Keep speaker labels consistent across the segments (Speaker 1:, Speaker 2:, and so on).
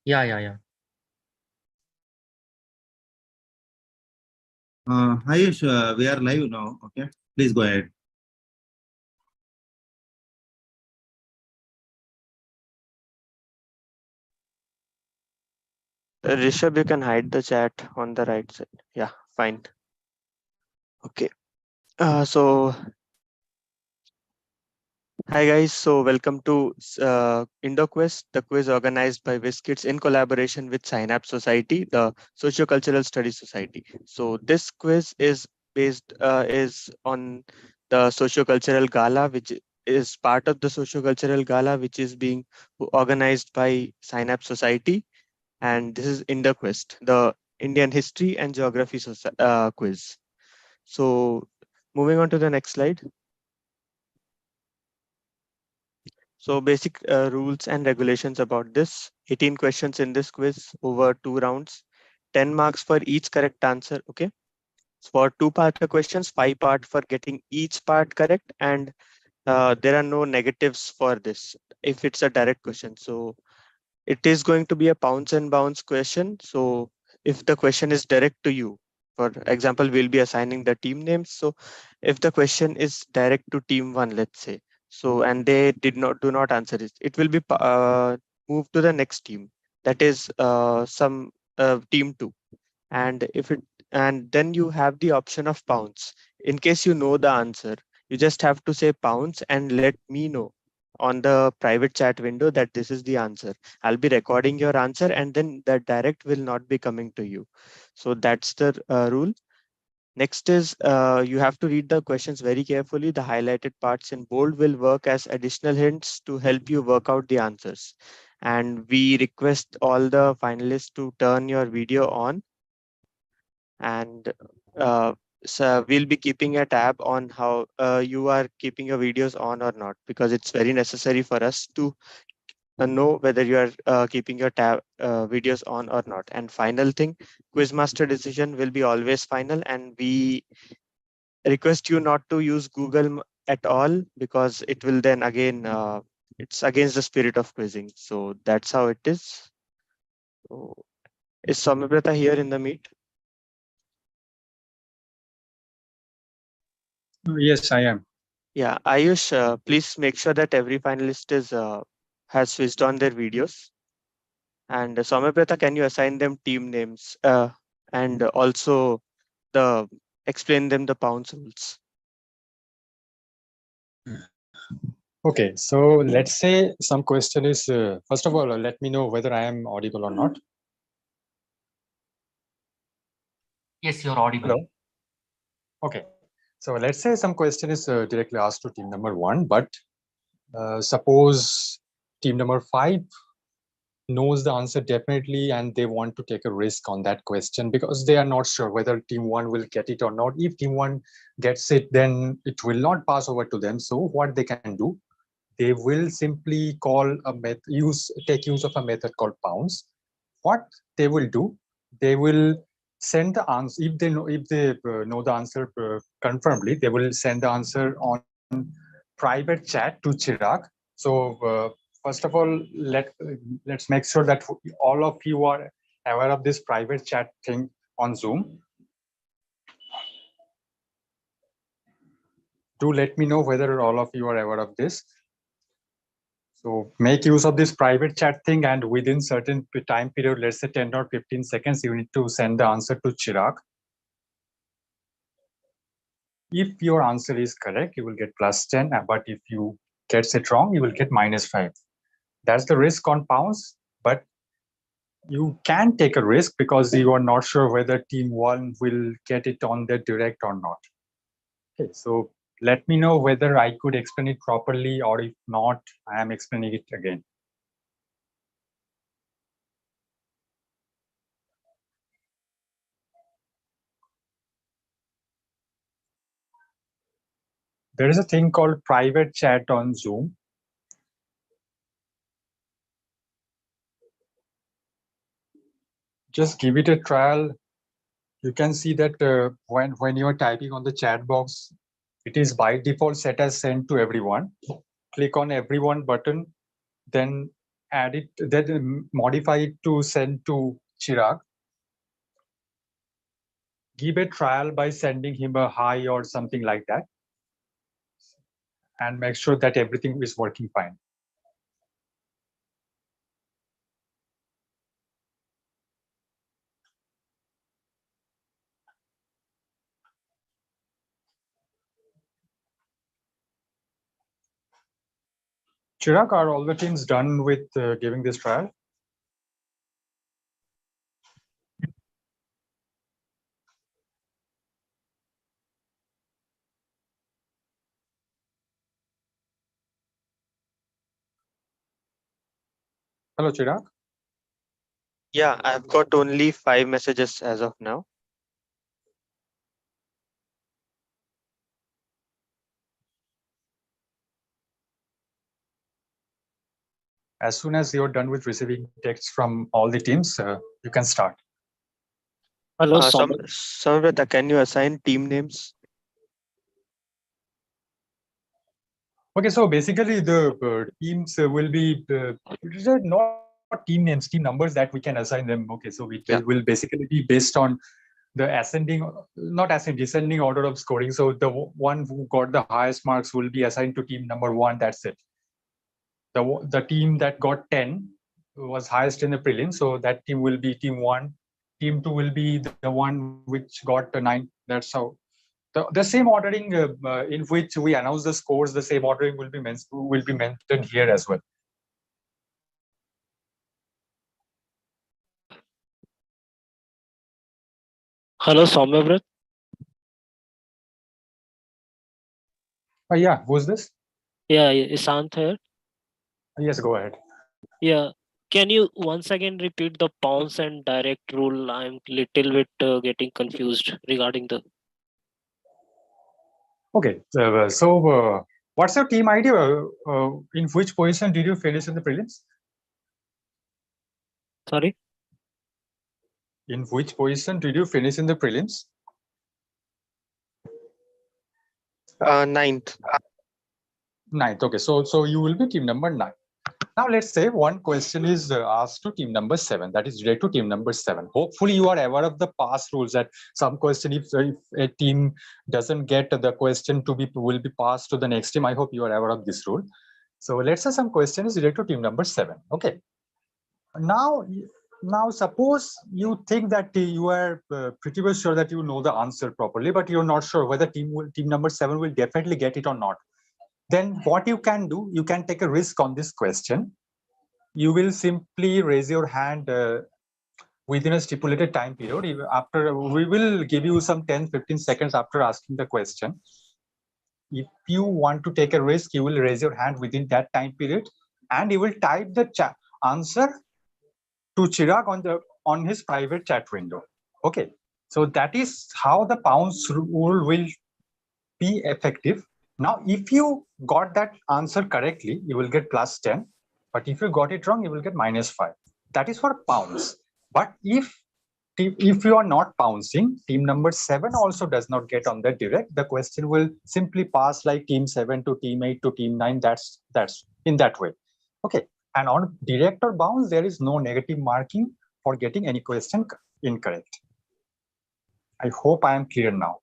Speaker 1: Yeah.
Speaker 2: Hi, we are live now. Okay, please go ahead.
Speaker 3: Rishabh, you can hide the chat on the right side. Yeah, fine. Okay. So hi guys. So welcome to Indoquest, the quiz organized by WizKids in collaboration with Synapse Society, the Sociocultural Studies Society. So this quiz is based is on the Sociocultural Gala, which is part of the Sociocultural Gala, which is being organized by Synapse Society, and this is Indoquest, the Indian History and Geography quiz. So moving on to the next slide. So basic rules and regulations about this. 18 questions in this quiz over 2 rounds. 10 marks for each correct answer. Okay. So for 2-part questions, 5 part for getting each part correct, and there are no negatives for this if it's a direct question. So it is going to be a pounds and bounds question. So if the question is direct to you, for example, we'll be assigning the team names. So if the question is direct to team one, let's say, so and they do not answer it, it will be moved to the next team. That is some team two. And if it and then you have the option of pounds. In case you know the answer, you just have to say pounds and let me know on the private chat window that this is the answer. I'll be recording your answer, and then the direct will not be coming to you. So that's the rule. Next is you have to read the questions very carefully. The highlighted parts in bold will work as additional hints to help you work out the answers. And we request all the finalists to turn your video on, and so we'll be keeping a tab on how you are keeping your videos on or not, because it's very necessary for us to know whether you are keeping your tab videos on or not. And final thing, quizmaster decision will be always final, and we request you not to use Google at all, because it will then again it's against the spirit of quizzing. So that's how it is. So, is Soumyabrata here in the meet?
Speaker 4: Yes, I am.
Speaker 3: Yeah, Ayush, please make sure that every finalist is has switched on their videos. And Soumyabrata, can you assign them team names and also the explain them the pounds rules?
Speaker 4: Okay, so let's say some question is, first of all, let me know whether I am audible or not.
Speaker 1: Yes, you're audible.
Speaker 4: Hello. Okay, so let's say some question is directly asked to team number 1, but suppose team number 5 knows the answer definitely and they want to take a risk on that question because they are not sure whether team 1 will get it or not. If team 1 gets it, then it will not pass over to them. So what they can do, they will simply call a take use of a method called pounds. What they will do, they will send the answer. If they know the answer confirmedly, they will send the answer on private chat to Chirag. So first of all, let's make sure that all of you are aware of this private chat thing on Zoom. Do let me know whether all of you are aware of this. So make use of this private chat thing, and within certain time period, let's say 10 or 15 seconds, you need to send the answer to Chirag. If your answer is correct, you will get +10, but if you get it wrong, you will get -5. That's the risk on pounds, but you can take a risk because you are not sure whether team 1 will get it on the direct or not. Okay, so let me know whether I could explain it properly, or if not, I am explaining it again. There is a thing called private chat on Zoom. Just give it a trial. You can see that when you are typing on the chat box, it is by default set as send to everyone. Click on everyone button, then add it, then modify it to send to Chirag. Give a trial by sending him a hi or something like that, and make sure that everything is working fine. Chirag, are all the teams done with giving this trial? Hello, Chirag.
Speaker 3: Yeah, I've got only 5 messages as of now.
Speaker 4: As soon as you're done with receiving texts from all the teams, you can start.
Speaker 5: Hello,
Speaker 3: Samvrata, can you assign team names?
Speaker 4: Okay, so basically the teams will be these are not team names, team numbers that we can assign them. Okay, so it will basically be based on the ascending, not ascending, descending order of scoring. So the one who got the highest marks will be assigned to team number 1. That's it. The team that got 10 was highest in the prelim, so that team will be team 1. Team 2 will be the one which got the 9. That's how. The same ordering in which we announce the scores, the same ordering will be mentioned here as well.
Speaker 5: Hello, Soumyavrat.
Speaker 4: Yeah, who's this?
Speaker 5: Yeah, Isant here.
Speaker 4: Yes, go ahead.
Speaker 5: Yeah, can you once again repeat the pounce and direct rule? I'm little bit getting confused regarding the.
Speaker 4: Okay, so what's your team ID? In which position did you finish in the prelims?
Speaker 5: Sorry?
Speaker 4: In which position did you finish in the prelims?
Speaker 3: 9th.
Speaker 4: 9th. Okay, so you will be team number 9. Now let's say one question is asked to team number 7. That is direct to team number 7. Hopefully you are aware of the past rules that some question, if a team doesn't get the question will be passed to the next team. I hope you are aware of this rule. So let's say some question is direct to team number 7. Okay. Now suppose you think that you are pretty well sure that you know the answer properly, but you're not sure whether team number 7 will definitely get it or not. Then what you can do, you can take a risk on this question. You will simply raise your hand within a stipulated time period. After we will give you some 10-15 seconds after asking the question. If you want to take a risk, you will raise your hand within that time period, and you will type the answer to Chirag on his private chat window. Okay, so that is how the pounce rule will be effective. Now, if you got that answer correctly, you will get plus 10. But if you got it wrong, you will get minus 5. That is for pounce. But if you are not pouncing, team number 7 also does not get on the direct. The question will simply pass like team 7 to team 8 to team 9. That's in that way. Okay. And on direct or bounce, there is no negative marking for getting any question incorrect. I hope I am clear now.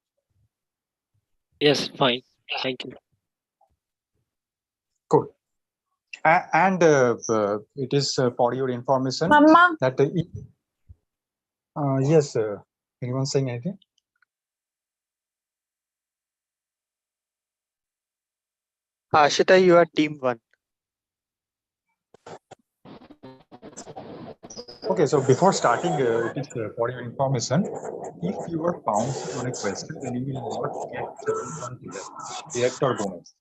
Speaker 5: Yes, fine. Thank you.
Speaker 4: Good. And it is for your information
Speaker 6: Mama.
Speaker 4: that yes, anyone saying anything?
Speaker 3: Ashita, you are team 1.
Speaker 4: Okay, so before starting, it is for your information. If you are bouncing on a question, then you will not get one direct or bonus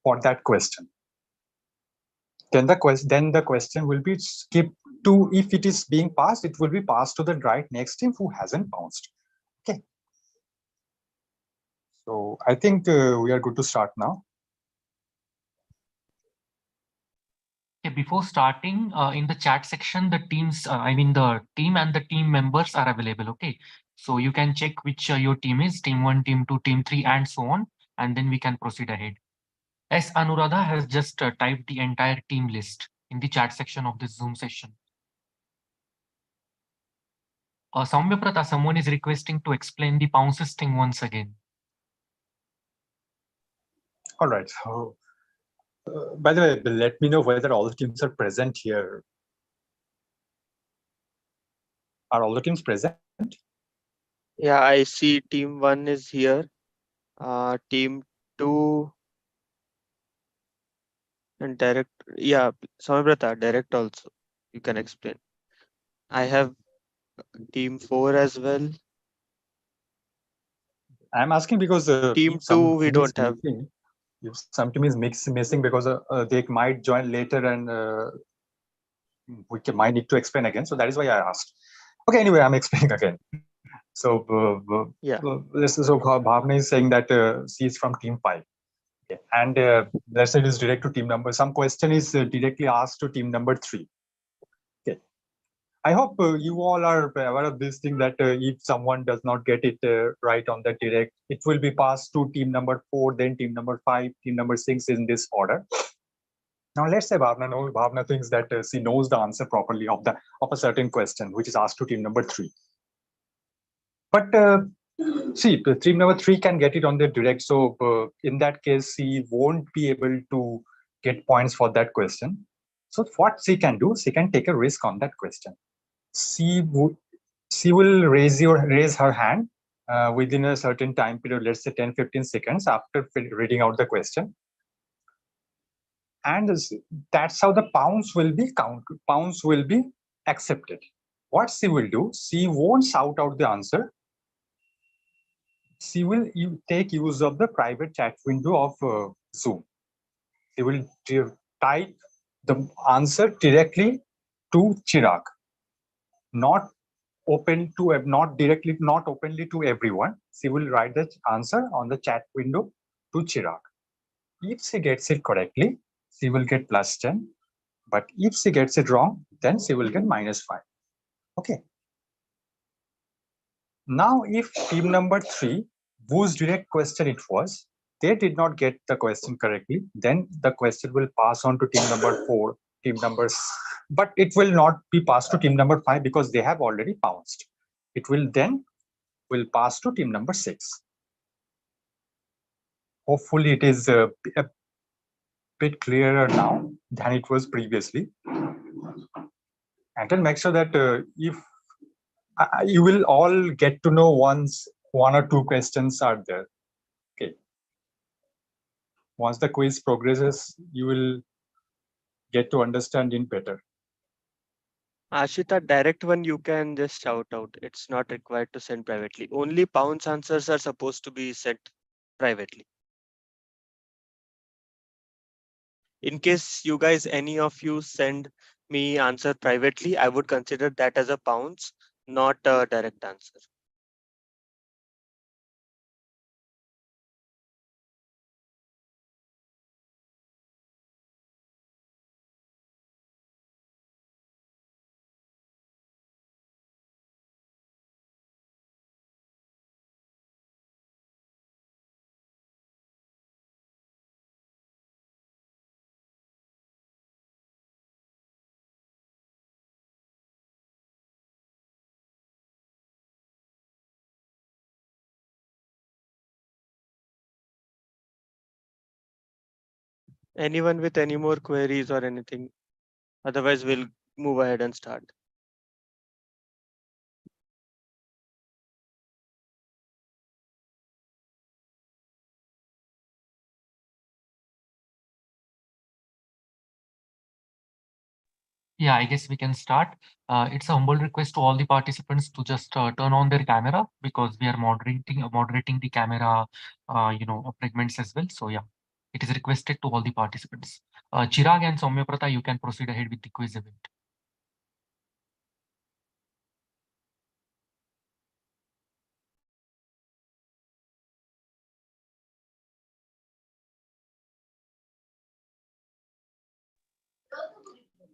Speaker 4: for that question. Then the question will be skipped to, if it is being passed, it will be passed to the right next team who hasn't bounced. Okay. So I think we are good to start now.
Speaker 1: Okay, before starting, in the chat section, the teams, the team and the team members are available. Okay, so you can check which your team is, team 1, team 2, team 3, and so on, and then we can proceed ahead. S. Anuradha has just typed the entire team list in the chat section of this Zoom session. Soumya Prata, someone is requesting to explain the pounces thing once again.
Speaker 4: All right. So, by the way, let me know whether all the teams are present here. Are all the teams present?
Speaker 3: Yeah, I see team 1 is here. Team 2 and direct. Yeah, Samabrata, direct also. You can explain. I have team 4 as well.
Speaker 4: I'm asking because
Speaker 3: Team
Speaker 4: if some
Speaker 3: 2 we
Speaker 4: team is
Speaker 3: don't have.
Speaker 4: missing, if some team is missing because they might join later and might need to explain again. So that is why I asked. Okay, anyway, I'm explaining again. So
Speaker 3: Yeah.
Speaker 4: so Bhavna is saying that she is from team 5. Okay. And let's say it is direct to team number. Some question is directly asked to team number 3. Okay. I hope you all are aware of this thing that if someone does not get it right on the direct, it will be passed to team number 4, then team number 5, team number 6 in this order. Now let's say Bhavna thinks that she knows the answer properly of a certain question which is asked to team number 3. But see, team number 3 can get it on the direct. So in that case, she won't be able to get points for that question. So what she can do, she can take a risk on that question. She will raise her hand within a certain time period, let's say 10-15 seconds after reading out the question. And that's how the pounds will be counted. Pounds will be accepted. What she will do, she won't shout out the answer. She will take use of the private chat window of Zoom. She will type the answer directly to Chirag, not openly to everyone. She will write the answer on the chat window to Chirag. If she gets it correctly, she will get +10. But if she gets it wrong, then she will get -5. Okay. Now, if team number 3, whose direct question it was, they did not get the question correctly, then the question will pass on to team number 4, but it will not be passed to team number 5 because they have already pounced. It will pass to team number 6. Hopefully, it is a bit clearer now than it was previously. And then make sure that if you will all get to know once 1 or 2 questions are there. Okay. Once the quiz progresses, you will get to understand it better.
Speaker 3: Ashita, direct one you can just shout out. It's not required to send privately. Only pounds answers are supposed to be sent privately. In case you guys, any of you send me answer privately, I would consider that as a pounds, not a direct answer. Anyone with any more queries or anything? Otherwise, we'll move ahead and start.
Speaker 1: Yeah, I guess we can start. It's a humble request to all the participants to just turn on their camera because we are moderating the camera, fragments as well. So yeah, it is requested to all the participants. Chirag and Soumya Prata, you can proceed ahead with the quiz event.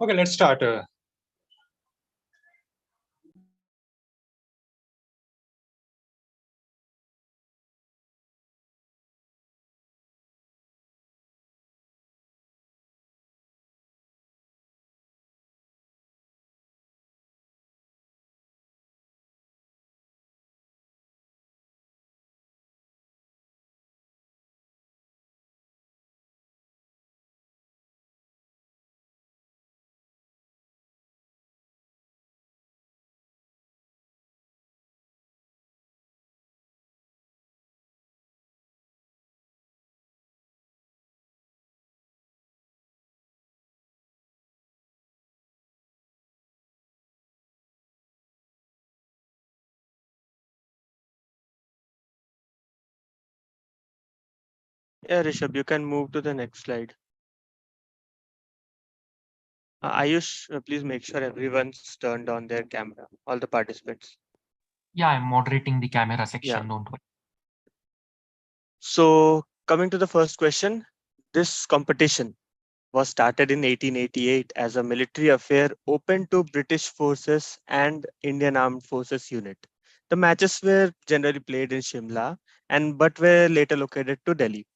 Speaker 4: Okay, let's start.
Speaker 3: Yeah, Rishabh, you can move to the next slide. Ayush, please make sure everyone's turned on their camera, all the participants.
Speaker 1: Yeah, I'm moderating the camera
Speaker 3: Yeah.
Speaker 1: section, don't worry.
Speaker 3: So coming to the first question, this competition was started in 1888 as a military affair open to British forces and Indian Armed Forces unit. The matches were generally played in Shimla and but were later located to Delhi.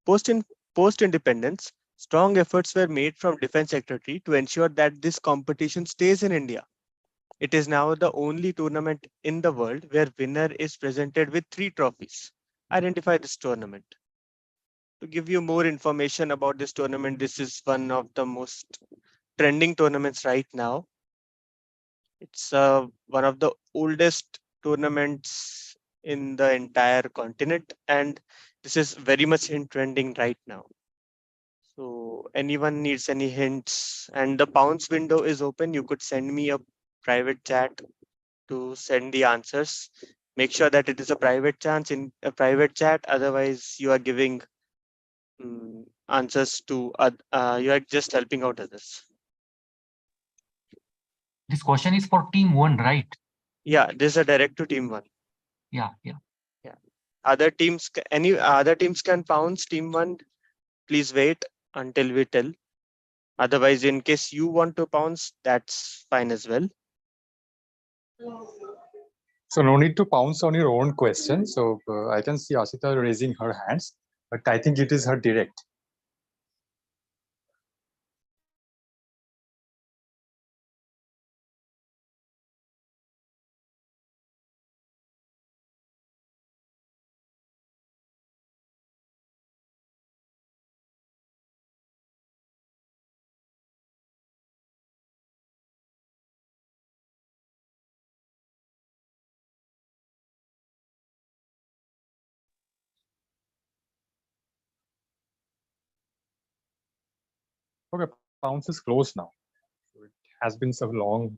Speaker 3: Post in post independence, strong efforts were made from Defense Secretary to ensure that this competition stays in India. It is now the only tournament in the world where winner is presented with 3 trophies. Identify this tournament. To give you more information about this tournament, this is one of the most trending tournaments right now. It's one of the oldest tournaments in the entire continent, and this is very much in trending right now. So anyone needs any hints, and the pounds window is open. You could send me a private chat to send the answers. Make sure that it is a private chance in a private chat. Otherwise, you are giving answers to you are just helping out others.
Speaker 1: This question is for team 1, right?
Speaker 3: Yeah, this is a direct to team 1.
Speaker 1: Yeah.
Speaker 3: Other teams, any other teams can pounce team 1. Please wait until we tell. Otherwise, in case you want to pounce, that's fine as well.
Speaker 4: So no need to pounce on your own question. So I can see Ashita raising her hands, but I think it is her direct. Okay, pounce is closed now. So it has been so long.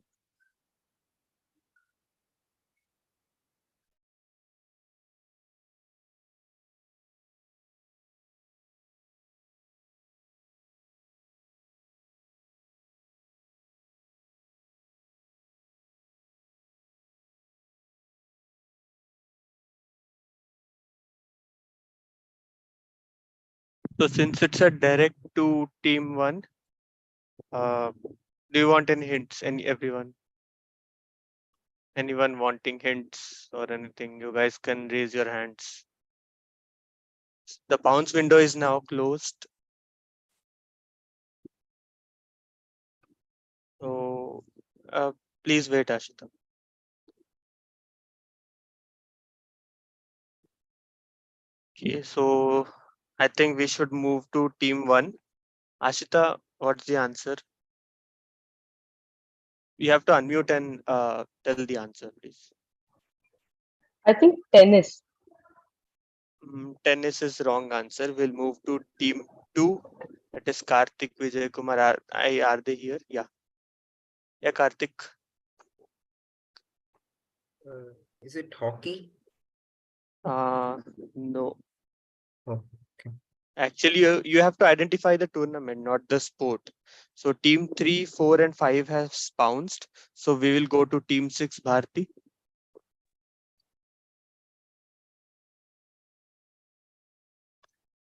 Speaker 3: So since it's a direct to team 1, do you want any hints? Everyone? Anyone wanting hints or anything? You guys can raise your hands. The pounce window is now closed. So please wait, Ashita. Okay, so I think we should move to team 1. Ashita, what's the answer? You have to unmute and tell the answer, please.
Speaker 6: I think tennis.
Speaker 3: Tennis is wrong answer. We'll move to team 2. That is Karthik, Vijay Kumar. Are they here? Yeah. Yeah, Karthik.
Speaker 7: Is it hockey?
Speaker 3: No.
Speaker 7: Oh, okay.
Speaker 3: Actually, you have to identify the tournament, not the sport. So team 3, 4, and 5 has bounced. So we will go to team 6, Bharti.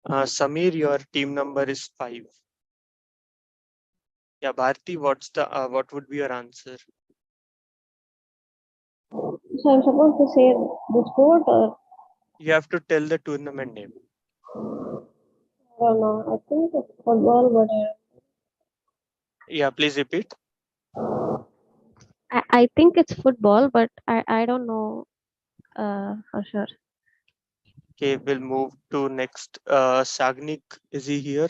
Speaker 3: Samir, your team number is 5. Yeah, Bharti, what would be your answer?
Speaker 8: So I'm supposed to say the sport or
Speaker 3: You have to tell the tournament name.
Speaker 8: I don't know. I think it's football, but
Speaker 3: Yeah, please repeat.
Speaker 8: I think it's football, but I don't know for sure.
Speaker 3: Okay, we'll move to next. Sagnik, is he here?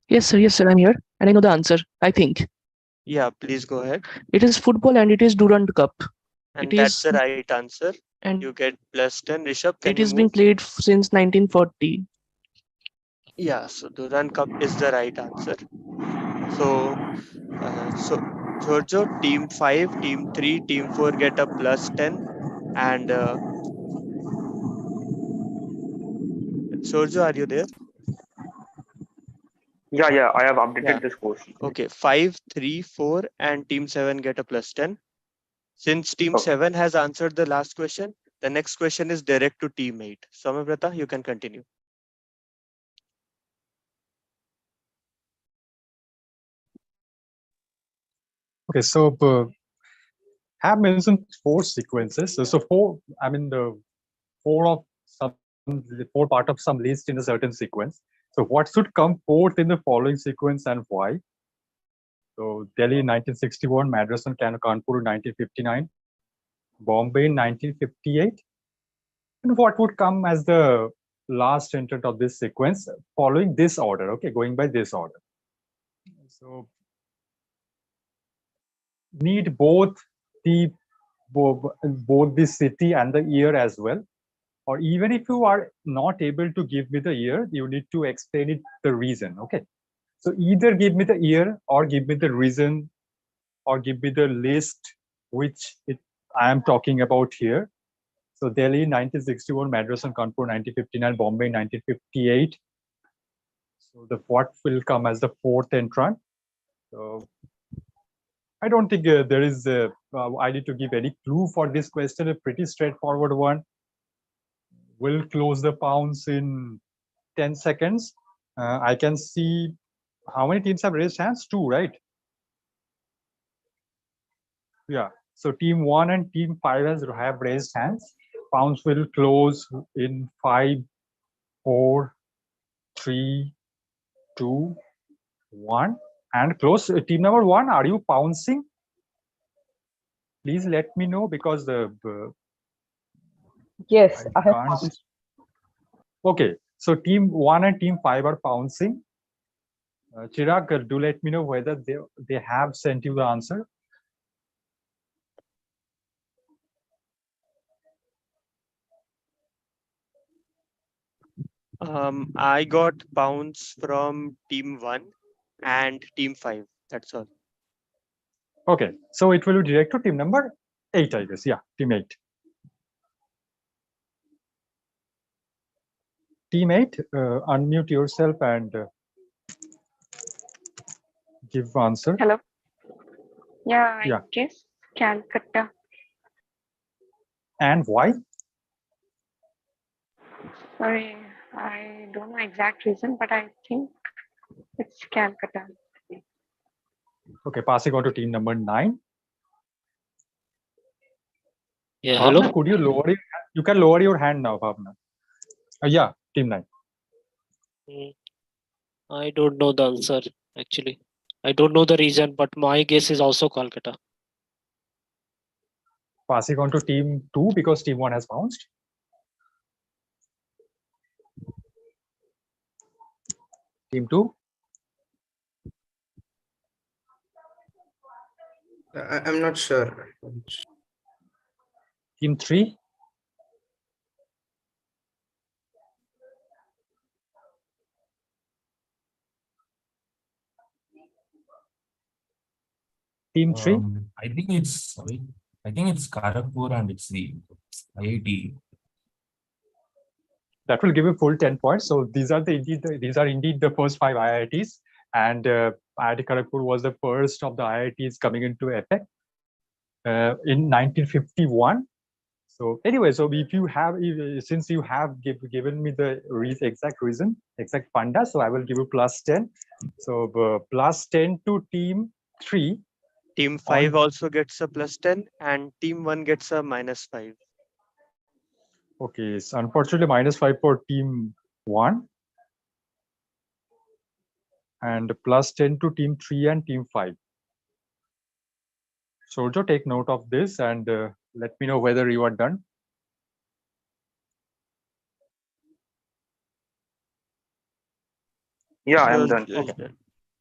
Speaker 9: Yes, sir, I'm here. And I know the answer, I think.
Speaker 3: Yeah, please go ahead.
Speaker 9: It is football and it is Durand Cup.
Speaker 3: And
Speaker 9: It
Speaker 3: that's
Speaker 9: is,
Speaker 3: the right answer.
Speaker 9: and
Speaker 3: You get plus 10. Rishabh, can
Speaker 9: it
Speaker 3: you
Speaker 9: is being
Speaker 3: move?
Speaker 9: played since 1940.
Speaker 3: Yeah, so Durand Cup is the right answer. So, Giorgio, team 5, team 3, team 4 get a plus 10. And Sorjo, are you there?
Speaker 10: Yeah, I have updated
Speaker 3: Yeah.
Speaker 10: the scores.
Speaker 3: Okay, 5, 3, 4, and team 7 get a plus 10. Since team 7 has answered the last question, the next question is direct to team 8. Soumyabrata, you can continue.
Speaker 4: Okay, so have mentioned 4 sequences. So four, I mean the 4 part of some list in a certain sequence. So what should come fourth in the following sequence and why? So Delhi in 1961, Madras and Kanpur in 1959, Bombay in 1958. And what would come as the last entrant of this sequence following this order? Okay, going by this order. So need both the city and the year as well. Or even if you are not able to give me the year, you need to explain it the reason. Okay. So either give me the year or give me the reason or give me the list which I am talking about here. So Delhi 1961, Madras and Kanpur 1959, Bombay 1958. So the what will come as the fourth entrant. So I don't think there is I need to give any clue for this question. A pretty straightforward one. We'll close the pounds in 10 seconds. I can see how many teams have raised hands? 2, right? Yeah. So team 1 and team 5 have raised hands. Pounds will close in 5, 4, 3, 2, 1, and close. Team number 1, are you pouncing? Please let me know because the
Speaker 6: Yes, I have
Speaker 4: can't.
Speaker 6: pounced.
Speaker 4: Okay, so team 1 and team 5 are pouncing. Chirag, do let me know whether they have sent you the answer.
Speaker 3: I got pounds from team 1 and team 5. That's all.
Speaker 4: Okay, so it will be direct to team number 8, I guess. Yeah, team 8. Team 8, unmute yourself and give answer.
Speaker 11: Hello. Yeah, I
Speaker 4: Yeah.
Speaker 11: guess Calcutta.
Speaker 4: And why?
Speaker 11: Sorry, I don't know exact reason, but I think it's Calcutta.
Speaker 4: Okay, passing on to team number 9.
Speaker 5: Yeah,
Speaker 4: Bhavna,
Speaker 5: hello.
Speaker 4: could you lower your hand? You can lower your hand now, Bhavna. Yeah, team 9.
Speaker 5: I don't know the answer actually. I don't know the reason, but my guess is also Kolkata.
Speaker 4: Passing on to team 2 because team 1 has bounced. Team 2.
Speaker 7: I'm not sure.
Speaker 4: Team 3. Team 3.
Speaker 12: I think it's Kharagpur and it's the IIT.
Speaker 4: That will give you full 10 points. So these are indeed the first 5 IITs, and IIT Kharagpur was the first of the IITs coming into effect in 1951. So anyway, so since you have given me the exact reason, exact funda, so I will give you plus 10. So plus 10 to team 3.
Speaker 3: Team 5 also gets a plus 10 and team 1 gets a minus 5.
Speaker 4: Okay, so unfortunately minus 5 for team 1 and plus 10 to team 3 and team 5. Sorjo, take note of this and let me know whether you are done.
Speaker 10: Yeah, I am done.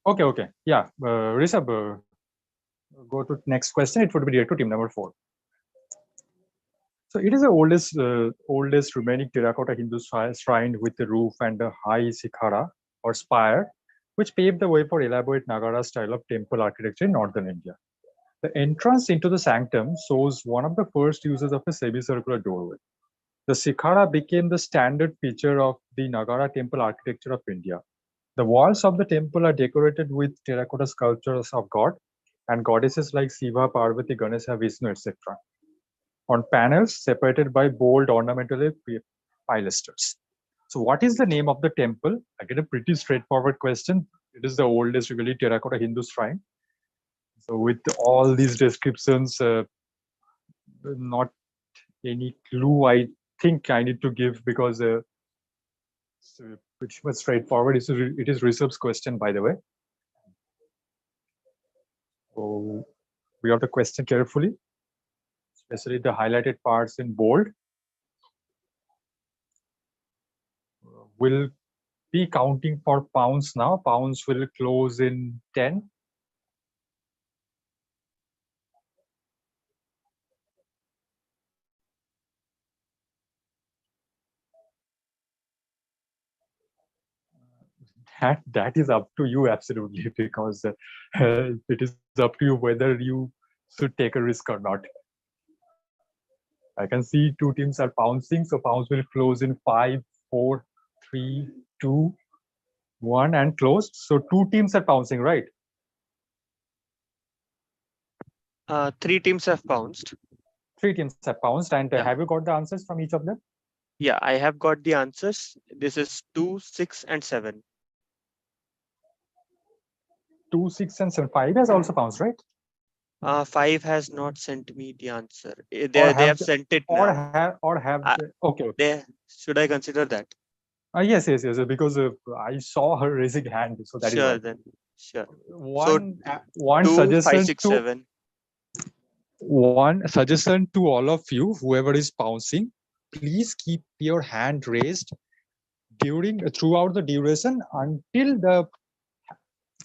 Speaker 4: Okay. Yeah, Rishabh, go to next question. It would be direct to team number 4. So it is the oldest remaining terracotta Hindu shrine with the roof and a high sikhara or spire, which paved the way for elaborate Nagara style of temple architecture in northern India. The entrance into the sanctum shows one of the first uses of a semicircular doorway. The Sikhara became the standard feature of the Nagara temple architecture of India. The walls of the temple are decorated with terracotta sculptures of God and goddesses like Shiva, Parvati, Ganesha, Vishnu, etc. on panels separated by bold ornamental pilasters. So what is the name of the temple? Again, a pretty straightforward question. It is the oldest really terracotta Hindu shrine. So with all these descriptions, not any clue I think I need to give because it's pretty much straightforward. It is Rishabh's question, by the way. So we have the question carefully, especially the highlighted parts in bold. We'll be counting for pounds now. Pounds will close in 10. That is up to you absolutely, because it is up to you whether you should take a risk or not. I can see two teams are pouncing, so pounds will close in 5, 4, 3, 2, 1 and closed. So two teams are pouncing, right?
Speaker 3: 3 teams have bounced.
Speaker 4: 3 teams have pounced, and
Speaker 3: Yeah.
Speaker 4: have you got the answers from each of them?
Speaker 3: Yeah, I have got the answers. This is 2, 6, and 7.
Speaker 4: 2, 6, and 7. 5 has also pounced, right?
Speaker 3: 5 has not sent me the answer. They
Speaker 4: Or
Speaker 3: have sent it now.
Speaker 4: Okay.
Speaker 3: Should I consider that?
Speaker 4: Yes, because I saw her raising hand, so that is
Speaker 3: Sure,
Speaker 4: why.
Speaker 3: then. Sure.
Speaker 4: One
Speaker 3: 2,
Speaker 4: suggestion
Speaker 3: 5, 6, 7.
Speaker 4: One suggestion to all of you, whoever is pouncing, please keep your hand raised throughout the duration until the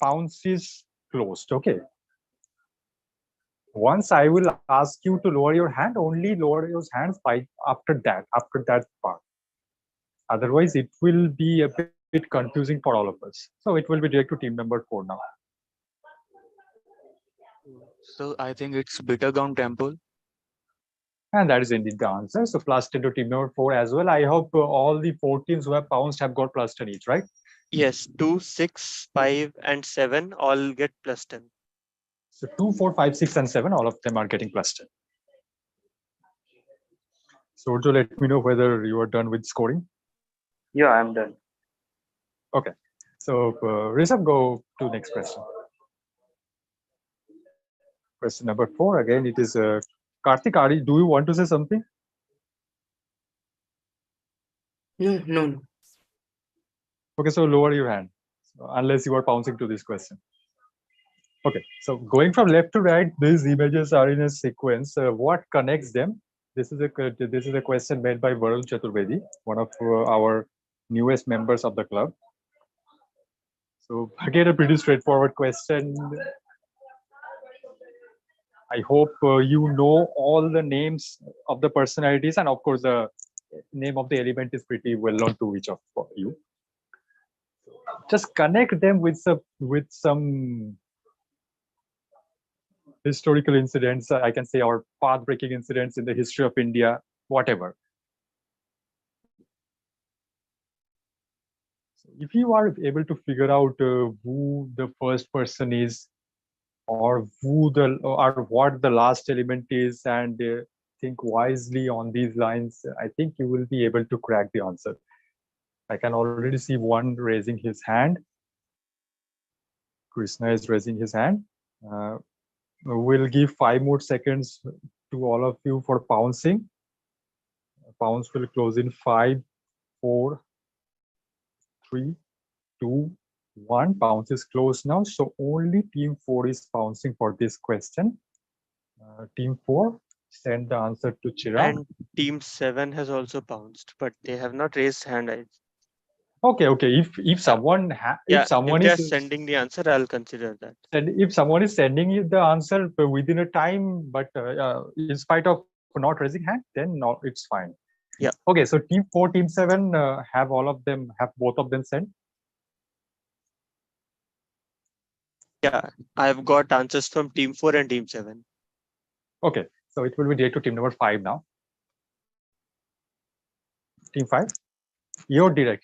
Speaker 4: pounce is closed. Okay. Once I will ask you to lower your hand, only lower your hands after that part. Otherwise, it will be a bit confusing for all of us. So it will be direct to team number 4 now.
Speaker 13: So I think it's Bittergum Temple.
Speaker 4: And that is indeed the answer. So plus 10 to team number 4 as well. I hope all the 4 teams who have pounced have got plus 10 each, right?
Speaker 3: Yes, 2, 6, 5, and 7 all get plus 10.
Speaker 4: So 2, 4, 5, 6, and 7, all of them are getting plus 10. So to let me know whether you are done with scoring.
Speaker 10: Yeah, I'm done.
Speaker 4: Okay. So Rishabh, go to next question. Question number 4. Again, it is Karthik, do you want to say something?
Speaker 7: No.
Speaker 4: Okay, so lower your hand, unless you are pouncing to this question. Okay, so going from left to right, these images are in a sequence. What connects them? This is a question made by Varun Chaturvedi, one of our newest members of the club. So again, a pretty straightforward question. I hope you know all the names of the personalities, and of course, the name of the element is pretty well known to each of you. Just connect them with some historical incidents, I can say, or path-breaking incidents in the history of India, whatever. If you are able to figure out who the first person is, or what the last element is, and think wisely on these lines, I think you will be able to crack the answer. I can already see one raising his hand. Krishna is raising his hand. We'll give 5 more seconds to all of you for pouncing. Pounce will close in 5, 4, 3, 2, 1. Pounce is closed now. So only team 4 is pouncing for this question. Team 4, send the answer to Chirag.
Speaker 3: And team 7 has also pounced, but they have not raised hand.
Speaker 4: Okay. If someone
Speaker 3: if they're sending the answer, I'll consider that.
Speaker 4: And if someone is sending you the answer within a time, but in spite of not raising hand, then no, it's fine.
Speaker 3: Yeah.
Speaker 4: Okay. So team 4, team 7 have both of them sent.
Speaker 3: Yeah, I've got answers from team 4 and team 7.
Speaker 4: Okay. So it will be direct to team number 5 now. Team 5. You're direct.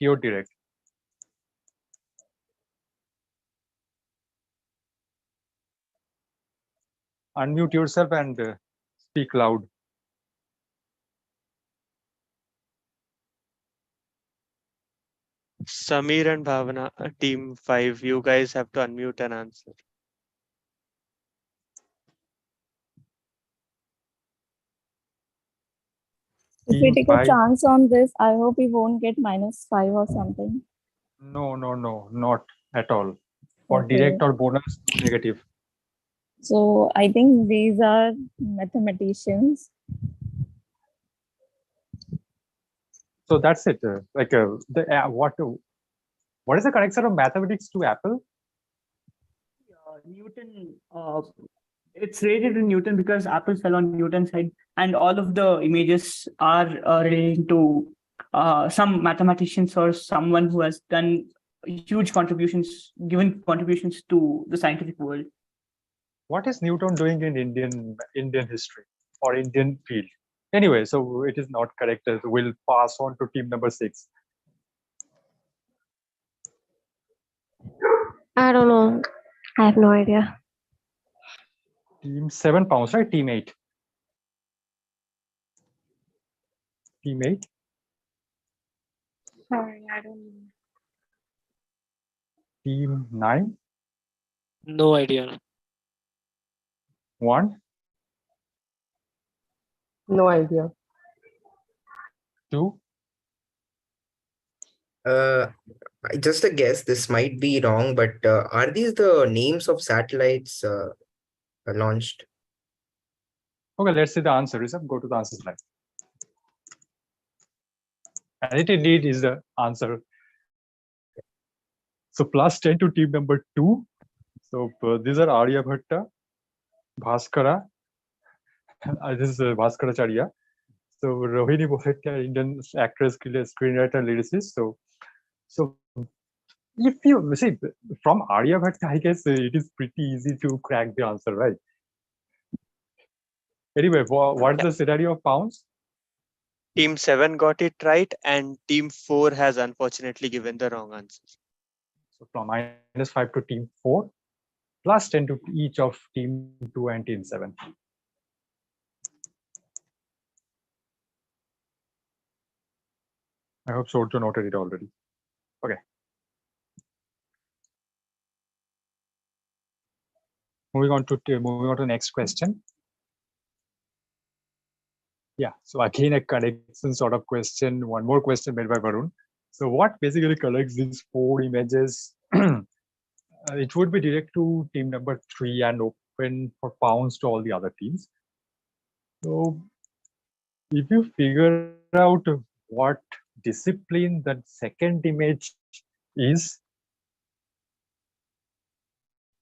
Speaker 4: Unmute yourself and speak loud.
Speaker 3: Samir and Bhavana, team 5, you guys have to unmute and answer.
Speaker 14: If we
Speaker 4: Team
Speaker 14: take
Speaker 4: 5.
Speaker 14: a chance on this, I hope we won't get -5 or something.
Speaker 4: No, not at all. For
Speaker 14: Okay.
Speaker 4: direct or bonus, no negative.
Speaker 14: So I think these are mathematicians.
Speaker 4: So that's it. What is the connection of mathematics to Apple?
Speaker 15: Newton, it's related to Newton because Apple fell on Newton's side, and all of the images are relating to some mathematicians or someone who has done huge contributions, given contributions to the scientific world.
Speaker 4: What is Newton doing in Indian history or Indian field? Anyway, so it is not correct. We'll pass on to team number 6.
Speaker 8: I don't know. I have no idea.
Speaker 4: Team 7 pounds, right? Team 8. Team 8.
Speaker 11: Sorry, I don't know.
Speaker 4: Team 9.
Speaker 5: No idea.
Speaker 4: 1.
Speaker 6: No idea.
Speaker 4: 2.
Speaker 16: Just a guess. This might be wrong, but are these the names of satellites launched?
Speaker 4: Okay, let's see the answer. Rishabh, go to the answer slide. And it indeed is the answer. So +10 to team number 2. So these are Aryabhatta, Bhaskara. This is Bhaskaracharya. So Rohini Bohetkar, Indian actress, screenwriter, lyricist. So if you see from Aryabhatta, I guess it is pretty easy to crack the answer, right? Anyway, what's the scenario of pounds?
Speaker 3: Team 7 got it right, and team 4 has unfortunately given the wrong answer.
Speaker 4: So from -5 to team 4, +10 to each of team 2 and team 7. I hope Sorjo noted it already. Okay. Moving on to the next question. Yeah, so again a connection sort of question. One more question made by Varun. So what basically collects these 4 images? It would be direct to team number 3 and open for pounds to all the other teams. So if you figure out what discipline that second image is,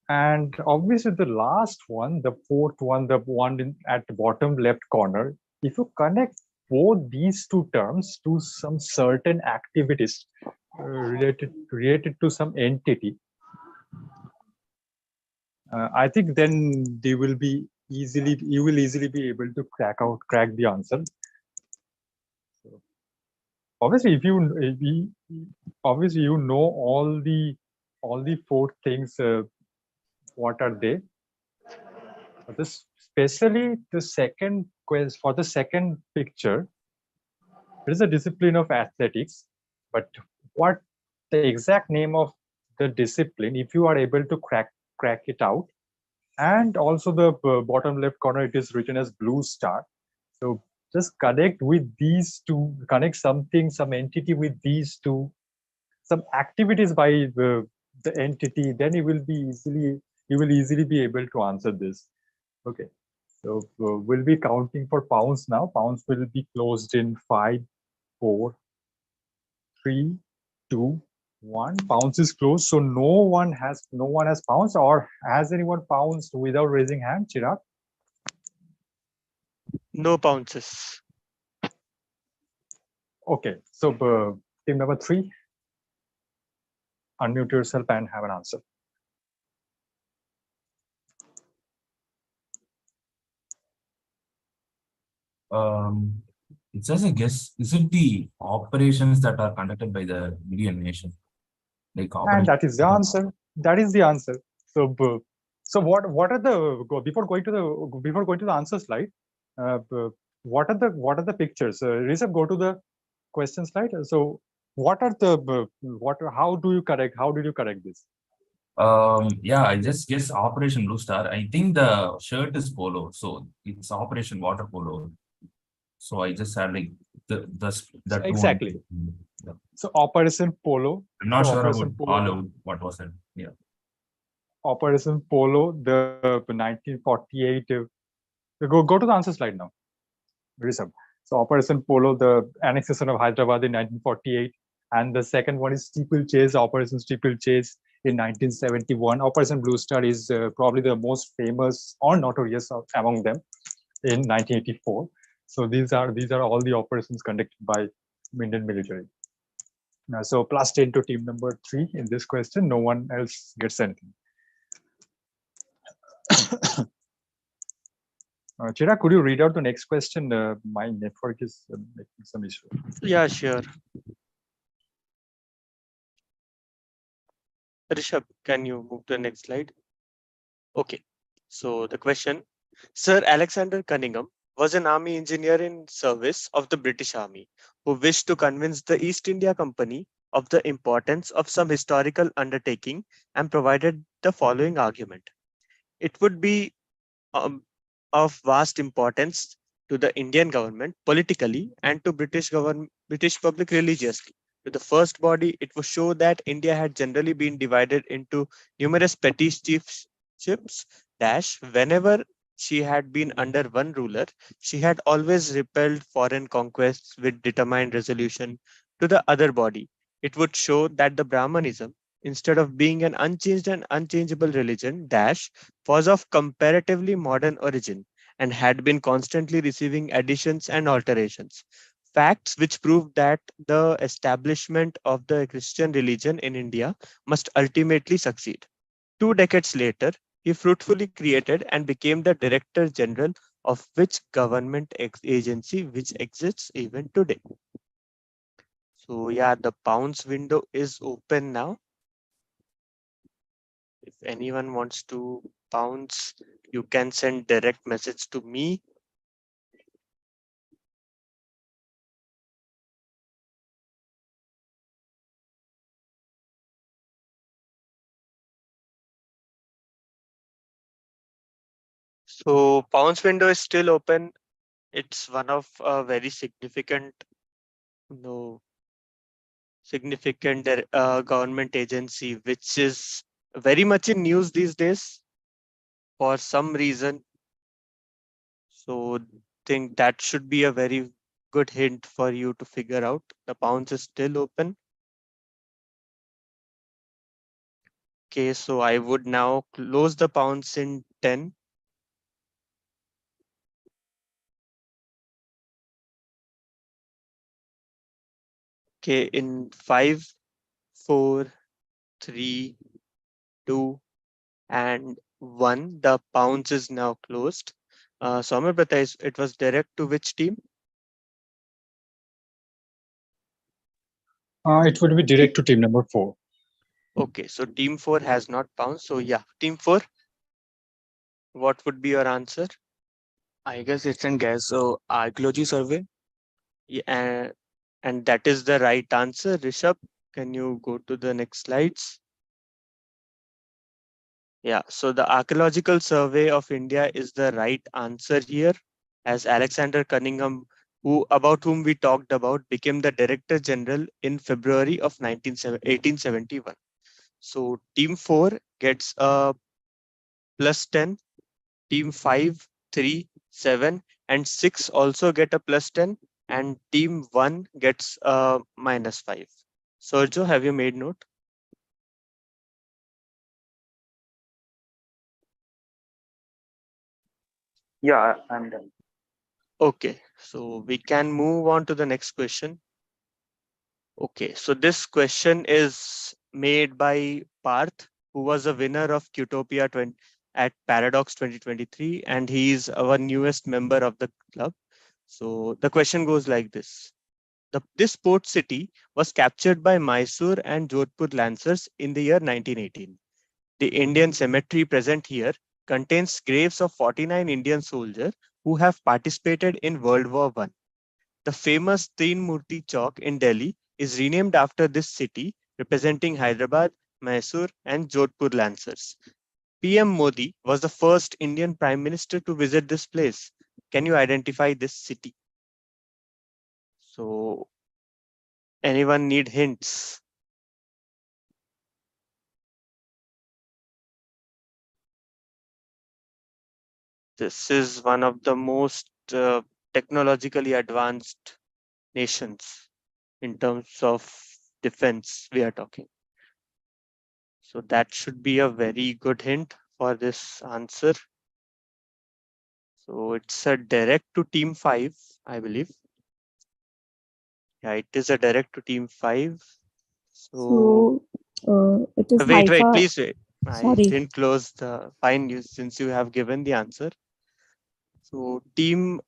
Speaker 4: and obviously the last one, the 4th one, the one at the bottom left corner, if you connect both these 2 terms to some certain activities related to some entity, I think then you will easily be able to crack the answer. So obviously, if you know all the 4 things, what are they? Especially the second quest for the second picture, there is a discipline of athletics, but what the exact name of the discipline, if you are able to crack it out, and also the bottom left corner, it is written as blue star. So just connect with these 2, connect some entity with these 2, some activities by the entity, then you will easily be able to answer this. Okay, so we'll be counting for pounds now. Pounds will be closed in 5, 4, 3, 2, 1. Pounds is closed, so no one has pounds. Or has anyone pounced without raising hand? Chirag?
Speaker 3: No pounces.
Speaker 4: Okay, so team number 3, unmute yourself and have an answer.
Speaker 12: It's just a guess. Is it the operations that are conducted by the Indian nation? Like
Speaker 4: And
Speaker 12: operation.
Speaker 4: that is the answer. That is the answer. So, so what are the before going to the answer slide? What are the pictures? Rishabh, go to the question slide. So, what are the how do you correct? How did you correct this?
Speaker 12: Yeah, I just guess Operation Blue Star. I think the shirt is polo, so it's Operation Water Polo. So I just had like that
Speaker 4: Exactly.
Speaker 12: one. Yeah.
Speaker 4: So Operation Polo.
Speaker 12: I'm not
Speaker 4: so
Speaker 12: sure
Speaker 4: Operation
Speaker 12: about all out what was it. Yeah.
Speaker 4: Operation Polo, the 1948. Go to the answer slide now. Rishabh. So Operation Polo, the annexation of Hyderabad in 1948, and the second one is Steeplechase, Operation Steeplechase in 1971. Operation Blue Star is probably the most famous or notorious among them in 1984. So these are all the operations conducted by Indian military. So plus 10 to team number 3 in this question. No one else gets anything. Chira, could you read out the next question? My network is making some issue.
Speaker 3: Yeah, sure. Rishabh, can you move to the next slide? Okay. So the question, Sir Alexander Cunningham was an army engineer in service of the British Army who wished to convince the East India Company of the importance of some historical undertaking and provided the following argument. It would be of vast importance to the Indian government politically and to British public religiously. To the first body, it would show that India had generally been divided into numerous petty chiefships. Whenever she had been under one ruler, she had always repelled foreign conquests with determined resolution. To the other body, it would show that the Brahmanism, instead of being an unchanged and unchangeable religion, was of comparatively modern origin and had been constantly receiving additions and alterations. Facts which prove that the establishment of the Christian religion in India must ultimately succeed. 2 decades later, he fruitfully created and became the Director General of which government agency which exists even today. So yeah, the pounds window is open now. If anyone wants to pounce, you can send direct message to me. So pounds window is still open. It's one of a very significant, significant government agency, which is very much in news these days for some reason. So think that should be a very good hint for you to figure out. The pounds is still open. Okay, so I would now close the pounds in 10. Okay, in 5, 4, 3, 2, and 1, the pounds is now closed. So Amrita, it was direct to which team?
Speaker 4: It would be direct to team number 4.
Speaker 3: Okay, so team 4 has not pounced. So yeah, team 4, what would be your answer?
Speaker 13: I guess it's in guess. So archaeology survey.
Speaker 3: Yeah, and that is the right answer. Rishabh, can you go to the next slides? Yeah, so the Archaeological Survey of India is the right answer here, as Alexander Cunningham, about whom we talked about, became the Director General in February of 1871. So team 4 gets a plus 10, team 5, 3, 7, and 6 also get a plus 10, and team 1 gets a minus 5. Sergio, have you made note?
Speaker 10: Yeah, I'm done.
Speaker 3: Okay, so we can move on to the next question. Okay, so this question is made by Parth, who was a winner of Qtopia 20 at Paradox 2023, and he is our newest member of the club. So the question goes like this. This port city was captured by Mysore and Jodhpur Lancers in the year 1918. The Indian cemetery present here contains graves of 49 Indian soldiers who have participated in World War I. The famous Teen Murti Chowk in Delhi is renamed after this city, representing Hyderabad, Mysore, and Jodhpur Lancers. PM Modi was the first Indian Prime Minister to visit this place. Can you identify this city? So, anyone need hints? This is one of the most technologically advanced nations in terms of defense we are talking. So that should be a very good hint for this answer. So it's a direct to team 5, I believe. Yeah, it is a direct to team 5. So
Speaker 14: it is
Speaker 3: wait,
Speaker 14: Haifa.
Speaker 3: please wait. I
Speaker 14: Sorry.
Speaker 3: didn't close the fine news since you have given the answer. So team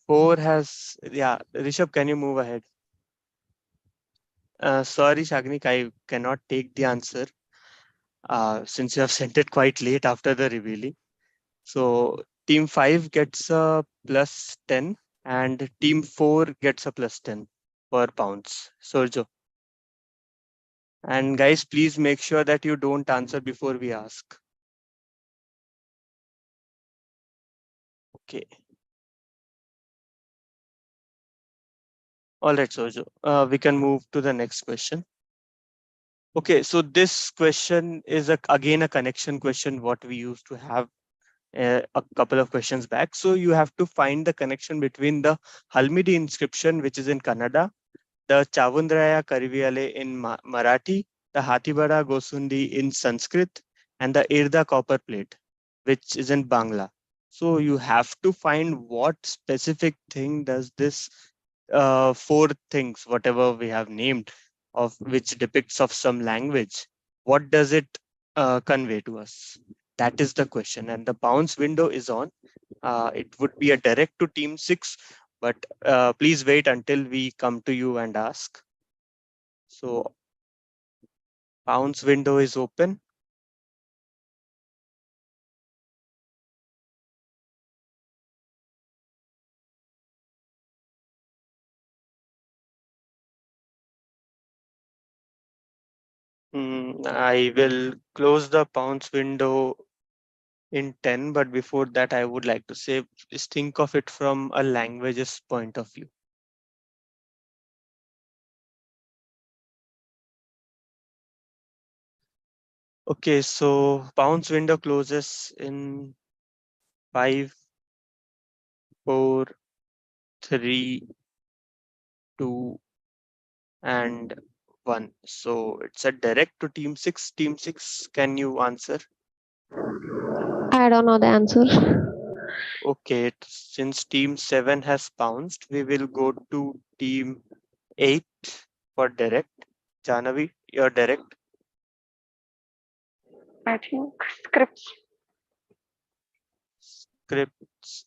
Speaker 3: 4 has, yeah, Rishabh, can you move ahead? Sorry, Shagnik, I cannot take the answer since you have sent it quite late after the revealing. So team 5 gets a plus 10 and team 4 gets a plus 10 per pounds. Sergio. And guys, please make sure that you don't answer before we ask. Okay. All right, Sergio. We can move to the next question. Okay, so this question is again a connection question, what we used to have a couple of questions back. So you have to find the connection between the Halmidi inscription, which is in Kannada, the Chavundraya Kariviyale in Marathi, the Hathibada Gosundi in Sanskrit, and the Irda copper plate, which is in Bangla. So you have to find what specific thing does this 4 things, whatever we have named, of which depicts of some language, what does it convey to us? That is the question, and the bounce window is on. It would be a direct to team 6, but please wait until we come to you and ask. So bounce window is open. I will close the bounce window in 10, but before that I would like to say, just think of it from a language's point of view. Okay, so bounce window closes in 5, 4, 3, 2, and 1. So it's a direct to team 6. Team 6, can you answer?
Speaker 8: I don't know the answer.
Speaker 3: Okay, since team 7 has bounced, we will go to team 8 for direct. Janavi, you're direct.
Speaker 11: I think scripts.
Speaker 3: Scripts.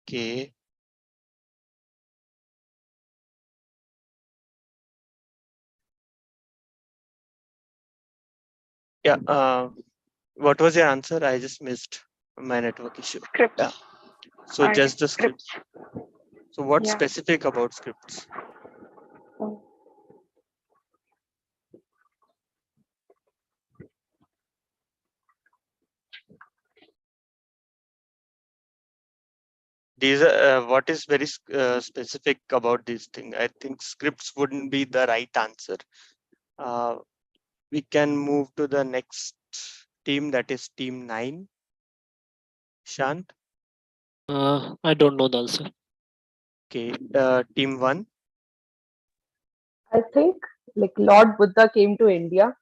Speaker 3: Okay. Yeah. What was your answer? I just missed my network issue.
Speaker 11: Scripts.
Speaker 3: Yeah. So just the scripts. So what's
Speaker 11: Yeah.
Speaker 3: specific about scripts? These are what is very specific about this thing. I think scripts wouldn't be the right answer. We can move to the next team, that is team 9. Shant.
Speaker 5: I don't know the answer.
Speaker 3: Okay, team 1.
Speaker 6: I think like Lord Buddha came to India,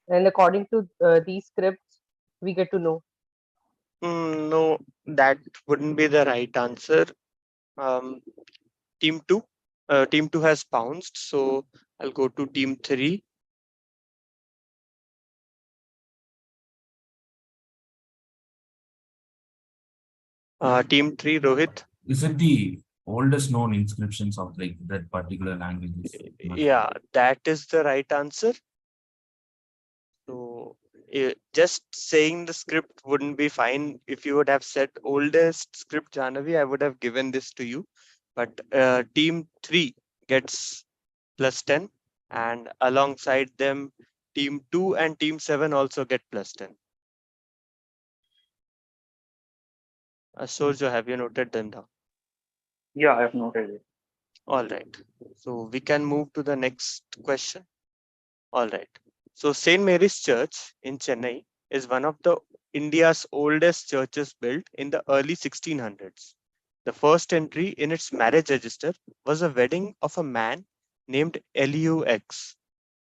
Speaker 6: and according to these scripts, we get to know.
Speaker 3: No, that wouldn't be the right answer. Team 2. Team 2 has bounced, so I'll go to team 3. Team 3, Rohit.
Speaker 12: Is it the oldest known inscriptions of like that particular language?
Speaker 3: Yeah, that is the right answer. So just saying the script wouldn't be fine. If you would have said oldest script Janavi, I would have given this to you. But team 3 gets +10, and alongside them, team 2 and team 7 also get +10. Surjo, have you noted them down?
Speaker 10: Yeah, I have noted it.
Speaker 3: All right. So we can move to the next question. All right. So St. Mary's Church in Chennai is one of the India's oldest churches built in the early 1600s. The first entry in its marriage register was a wedding of a man named Lux.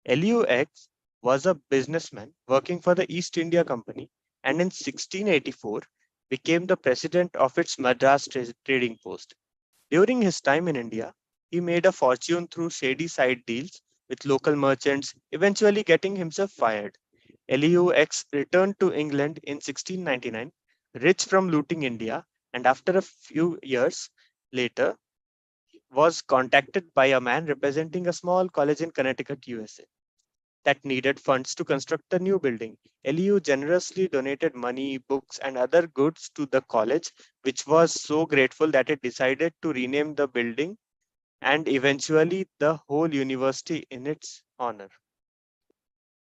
Speaker 3: Lux was a businessman working for the East India Company, and in 1684 became the president of its Madras trading post. During his time in India, he made a fortune through shady side deals with local merchants, eventually getting himself fired. Lux returned to England in 1699, rich from looting India, and after a few years later, was contacted by a man representing a small college in Connecticut, USA, that needed funds to construct a new building. LU generously donated money, books, and other goods to the college, which was so grateful that it decided to rename the building and eventually the whole university in its honor.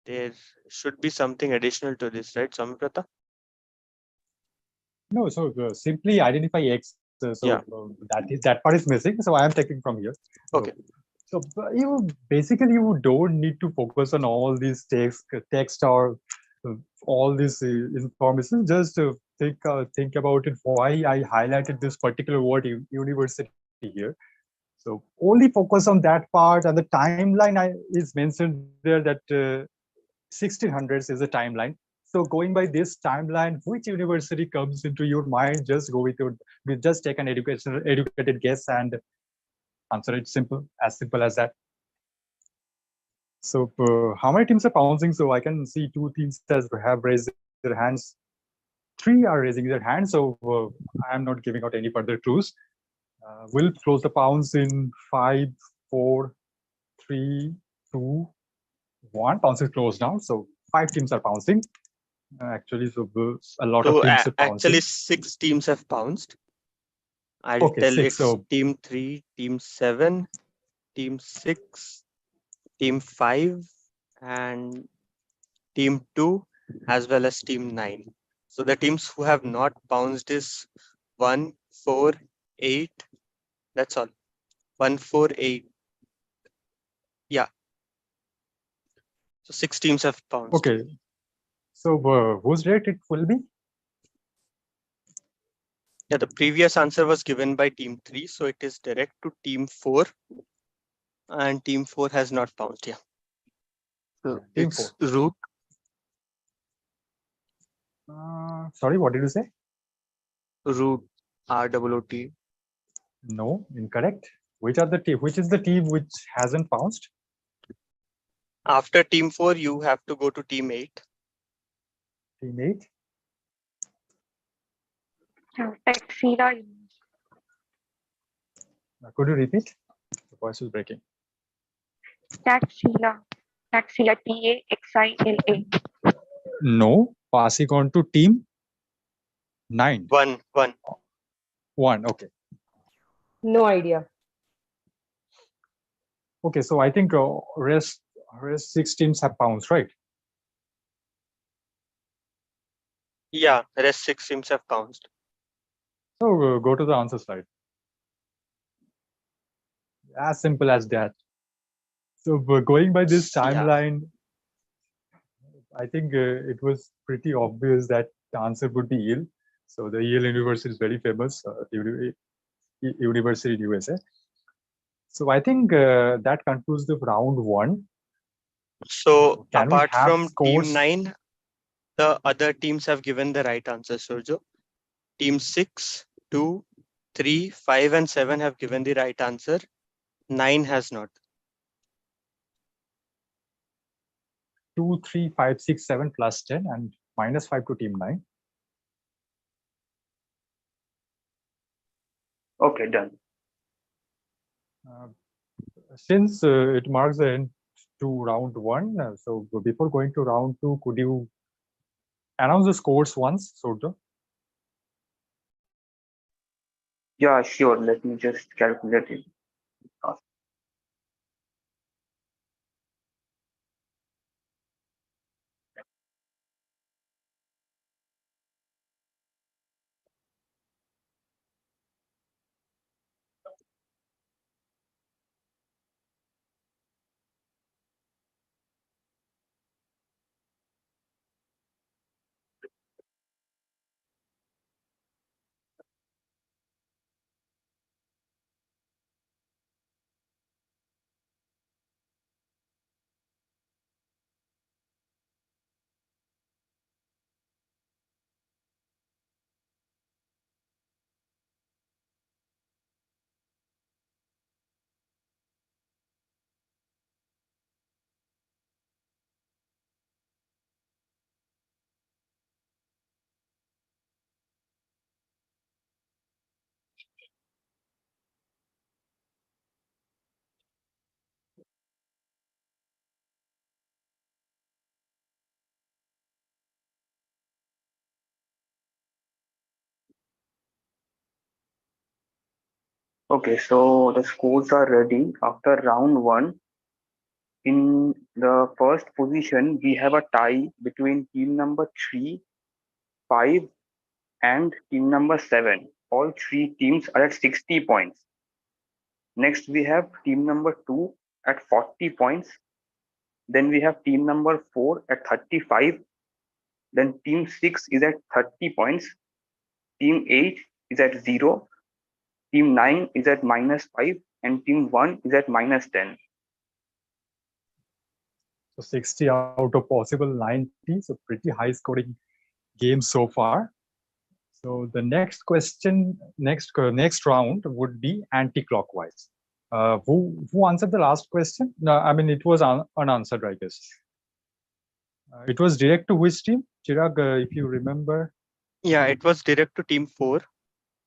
Speaker 3: There should be something additional to this, right, Samiprata?
Speaker 4: No, so simply identify X.
Speaker 3: Yeah.
Speaker 4: That part is missing. So I am taking from here.
Speaker 3: Okay.
Speaker 4: So you basically you don't need to focus on all these text or all this information. Just think about it. Why I highlighted this particular word university here. So only focus on that part, and the timeline is mentioned there that 1600s is a timeline. So going by this timeline, which university comes into your mind? Just go with just take an educated guess and answer it. Simple as that. So how many teams are bouncing? So I can see 2 teams have raised their hands. 3 are raising their hands. So I am not giving out any further clues. We'll close the pounds in 5, 4, 3, 2, 1. Pounds is closed now. So 5 teams are bouncing. Actually, so a lot of teams are bouncing.
Speaker 3: Actually, 6 teams have bounced. I'll tell
Speaker 4: 6,
Speaker 3: it's
Speaker 4: so
Speaker 3: team 3, team 7, team 6, team 5, and team 2, as well as team 9. So the teams who have not bounced is 1, 4, 8. That's all. 1, 4, 8. Yeah. So 6 teams have bounced.
Speaker 4: okay. So whose rate it will be?
Speaker 3: Yeah, the previous answer was given by team 3, so it is direct to team 4, and team 4 has not bounced. Yeah. So
Speaker 4: Team
Speaker 3: it's
Speaker 4: 4.
Speaker 3: root.
Speaker 4: Sorry, what did you say?
Speaker 3: Root, ROOT.
Speaker 4: No, incorrect. Which are the team? Which is the team which hasn't bounced?
Speaker 3: After team 4, you have to go to team 8.
Speaker 4: Team 8.
Speaker 11: Taxila.
Speaker 4: Could you repeat? The voice is breaking.
Speaker 11: Taxila. Taxila. TAXILA.
Speaker 4: No, passing on to team 9.
Speaker 3: 1.
Speaker 4: 1. Okay.
Speaker 6: No idea.
Speaker 4: Okay, so I think rest 6 teams have bounced, right?
Speaker 3: Yeah, rest 6 teams have bounced.
Speaker 4: So go to the answer slide. As simple as that. So going by this timeline, I think it was pretty obvious that the answer would be Yale. So the Yale University is very famous university in USA. So I think that concludes the round 1.
Speaker 3: So
Speaker 4: Can
Speaker 3: apart
Speaker 4: we have
Speaker 3: from
Speaker 4: scores?
Speaker 3: team 9, the other teams have given the right answer, Surjo. Team 6, 2, 3, 5, and 7 have given the right answer. 9 has not.
Speaker 4: 2, 3, 5, 6, 7 plus 10 and minus 5 to team 9.
Speaker 10: Okay, done.
Speaker 4: Since it marks the end to round one, so before going to round two, could you announce the scores once, Surja?
Speaker 10: Yeah, sure. Let me just calculate it. Okay, so the scores are ready after round one. In the first position, we have a tie between team number 3, 5, and team number 7. All three teams are at 60 points. Next, we have team number 2 at 40 points. Then we have team number 4 at 35. Then team 6 is at 30 points. Team 8 is at 0. Team 9 is at -5. And team 1 is at -10.
Speaker 4: So 60 out of possible 90, so pretty high scoring game so far. So the next question, next round would be anti-clockwise. Who answered the last question? No, I mean it was unanswered, I guess. It was direct to which team? Chirag, if you remember.
Speaker 3: Yeah, it was direct to team 4.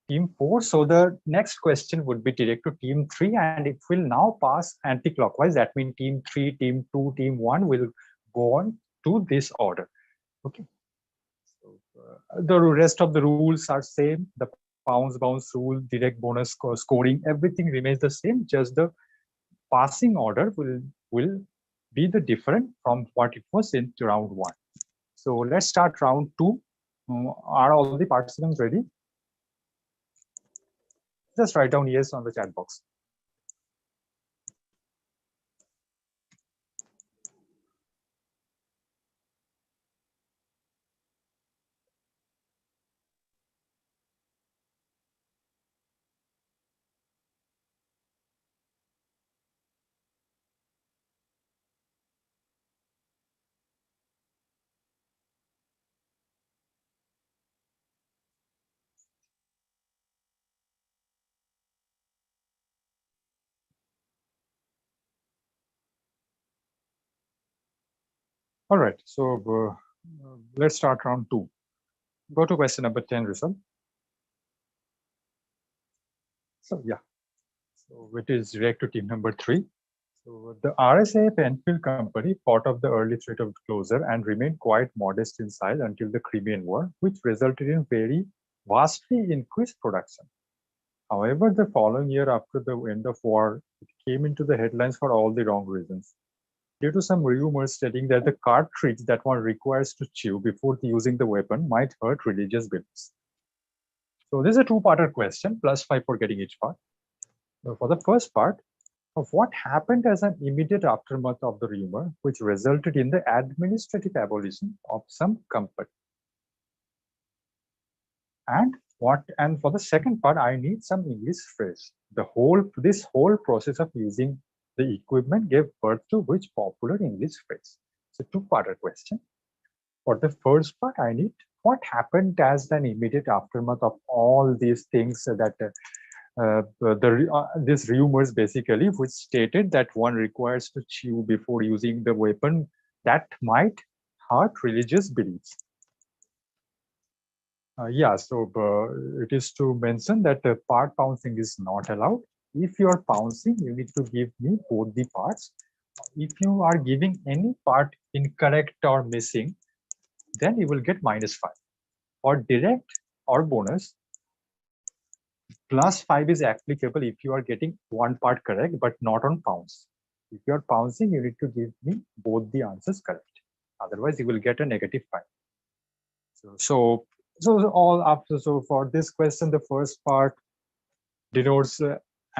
Speaker 4: Team 4. So the next question would be direct to team 3, and it will now pass anti-clockwise. That means team 3, team 2, team 1 will go on to this order. Okay. So the rest of the rules are same. The bounce rule, direct bonus scoring, everything remains the same. Just the passing order will be the different from what it was in round one. So let's start round two. Are all the participants ready? Just write down yes on the chat box. All right, so let's start round two. Go to question number 10, Rishabh. So yeah, so it is direct to team number 3. So the RSA Penfield Company fought off the early threat of closure and remained quite modest in size until the Crimean War, which resulted in very vastly increased production. However, the following year after the end of war, it came into the headlines for all the wrong reasons. Due to some rumors stating that the cartridge that one requires to chew before using the weapon might hurt religious beliefs. So this is a two-parter question, +5 for getting each part. So for the first part, of what happened as an immediate aftermath of the rumor, which resulted in the administrative abolition of some company. And for the second part, I need some English phrase. This whole process of using the equipment gave birth to which popular English phrase? It's a two-parter question. For the first part, I need what happened as an immediate aftermath of all these things that these rumors basically, which stated that one requires to chew before using the weapon that might hurt religious beliefs. Yeah, so it is to mention that part pouncing is not allowed. If you are pouncing, you need to give me both the parts. If you are giving any part incorrect or missing, then you will get -5. Or direct or bonus, +5 is applicable if you are getting one part correct, but not on pounce. If you are pouncing, you need to give me both the answers correct. Otherwise, you will get a -5. So all after, so for this question, the first part denotes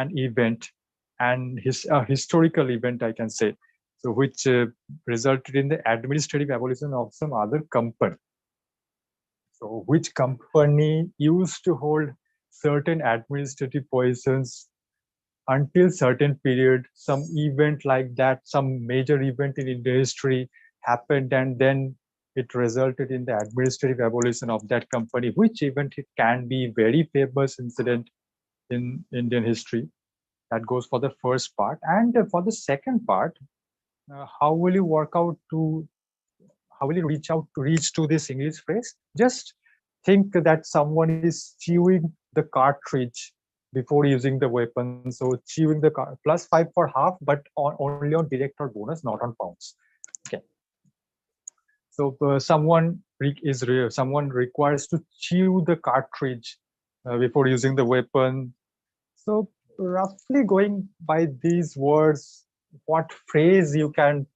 Speaker 4: an event and historical event, I can say, so which resulted in the administrative abolition of some other company. So which company used to hold certain administrative positions until certain period, some event like that, some major event in Indian history happened, and then it resulted in the administrative abolition of that company. Which event it can be very famous incident in Indian history. That goes for the first part. And for the second part, how will you work out to, how will you reach to this English phrase? Just think that someone is chewing the cartridge before using the weapon. So chewing the +5 for half, but only on direct or bonus, not on pounds. Okay. So someone requires to chew the cartridge before using the weapon. So roughly going by these words, what phrase you can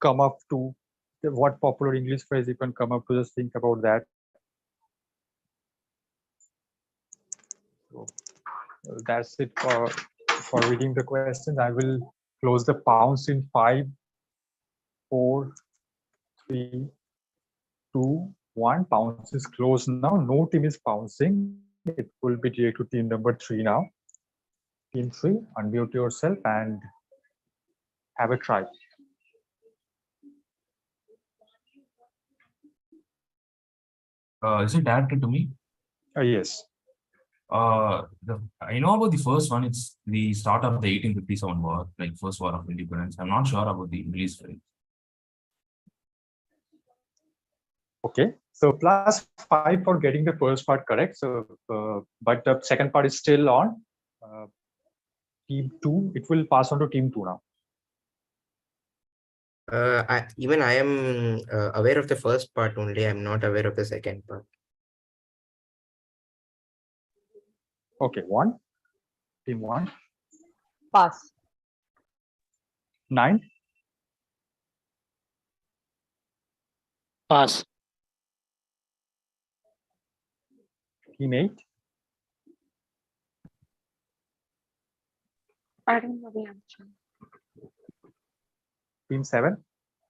Speaker 4: come up to, what popular English phrase you can come up to, just think about that. So that's it for reading the questions. I will close the pounce in 5, 4, 3, 2, 1. Pounce is closed now. No team is pouncing. It will be direct to team number 3 now. Team 3, unmute yourself and have a try.
Speaker 12: Is it directed to me?
Speaker 4: Yes.
Speaker 12: I know about the first one. It's the start of the 1857 war, like first war of independence. I'm not sure about the English phrase.
Speaker 4: Okay, so +5 for getting the first part correct. So, but the second part is still on. Team 2, it will pass on to team 2 now.
Speaker 16: I am aware of the first part only. I'm not aware of the second part.
Speaker 4: Okay, 1. Team 1.
Speaker 6: Pass.
Speaker 4: 9.
Speaker 5: Pass.
Speaker 4: Team 8.
Speaker 11: I don't know the answer.
Speaker 4: Team 7.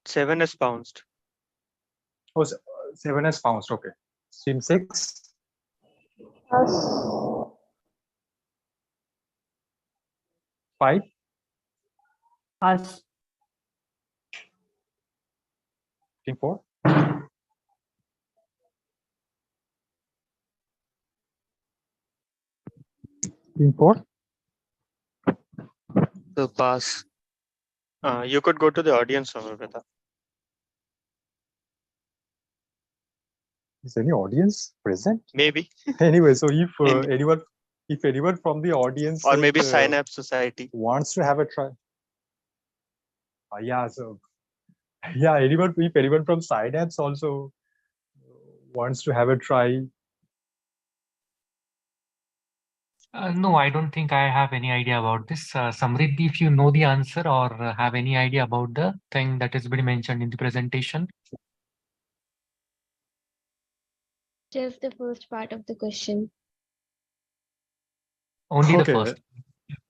Speaker 3: 7 is bounced.
Speaker 4: Oh, 7 has bounced. Okay. Team 6.
Speaker 6: Pass.
Speaker 4: 5.
Speaker 15: Pass.
Speaker 4: Team 4. Team 4.
Speaker 13: So pass.
Speaker 3: You could go to the audience, Amrita.
Speaker 4: Is any audience present?
Speaker 3: Maybe.
Speaker 4: Anyway, so if anyone from the audience
Speaker 3: Or maybe Synapse Society
Speaker 4: wants to have a try. Yeah, so yeah, if anyone from Synapse also wants to have a try.
Speaker 1: No, I don't think I have any idea about this. Samriddhi, if you know the answer or have any idea about the thing that has been mentioned in the presentation.
Speaker 8: Just the first part of the question.
Speaker 1: Only
Speaker 4: Okay.
Speaker 1: the first.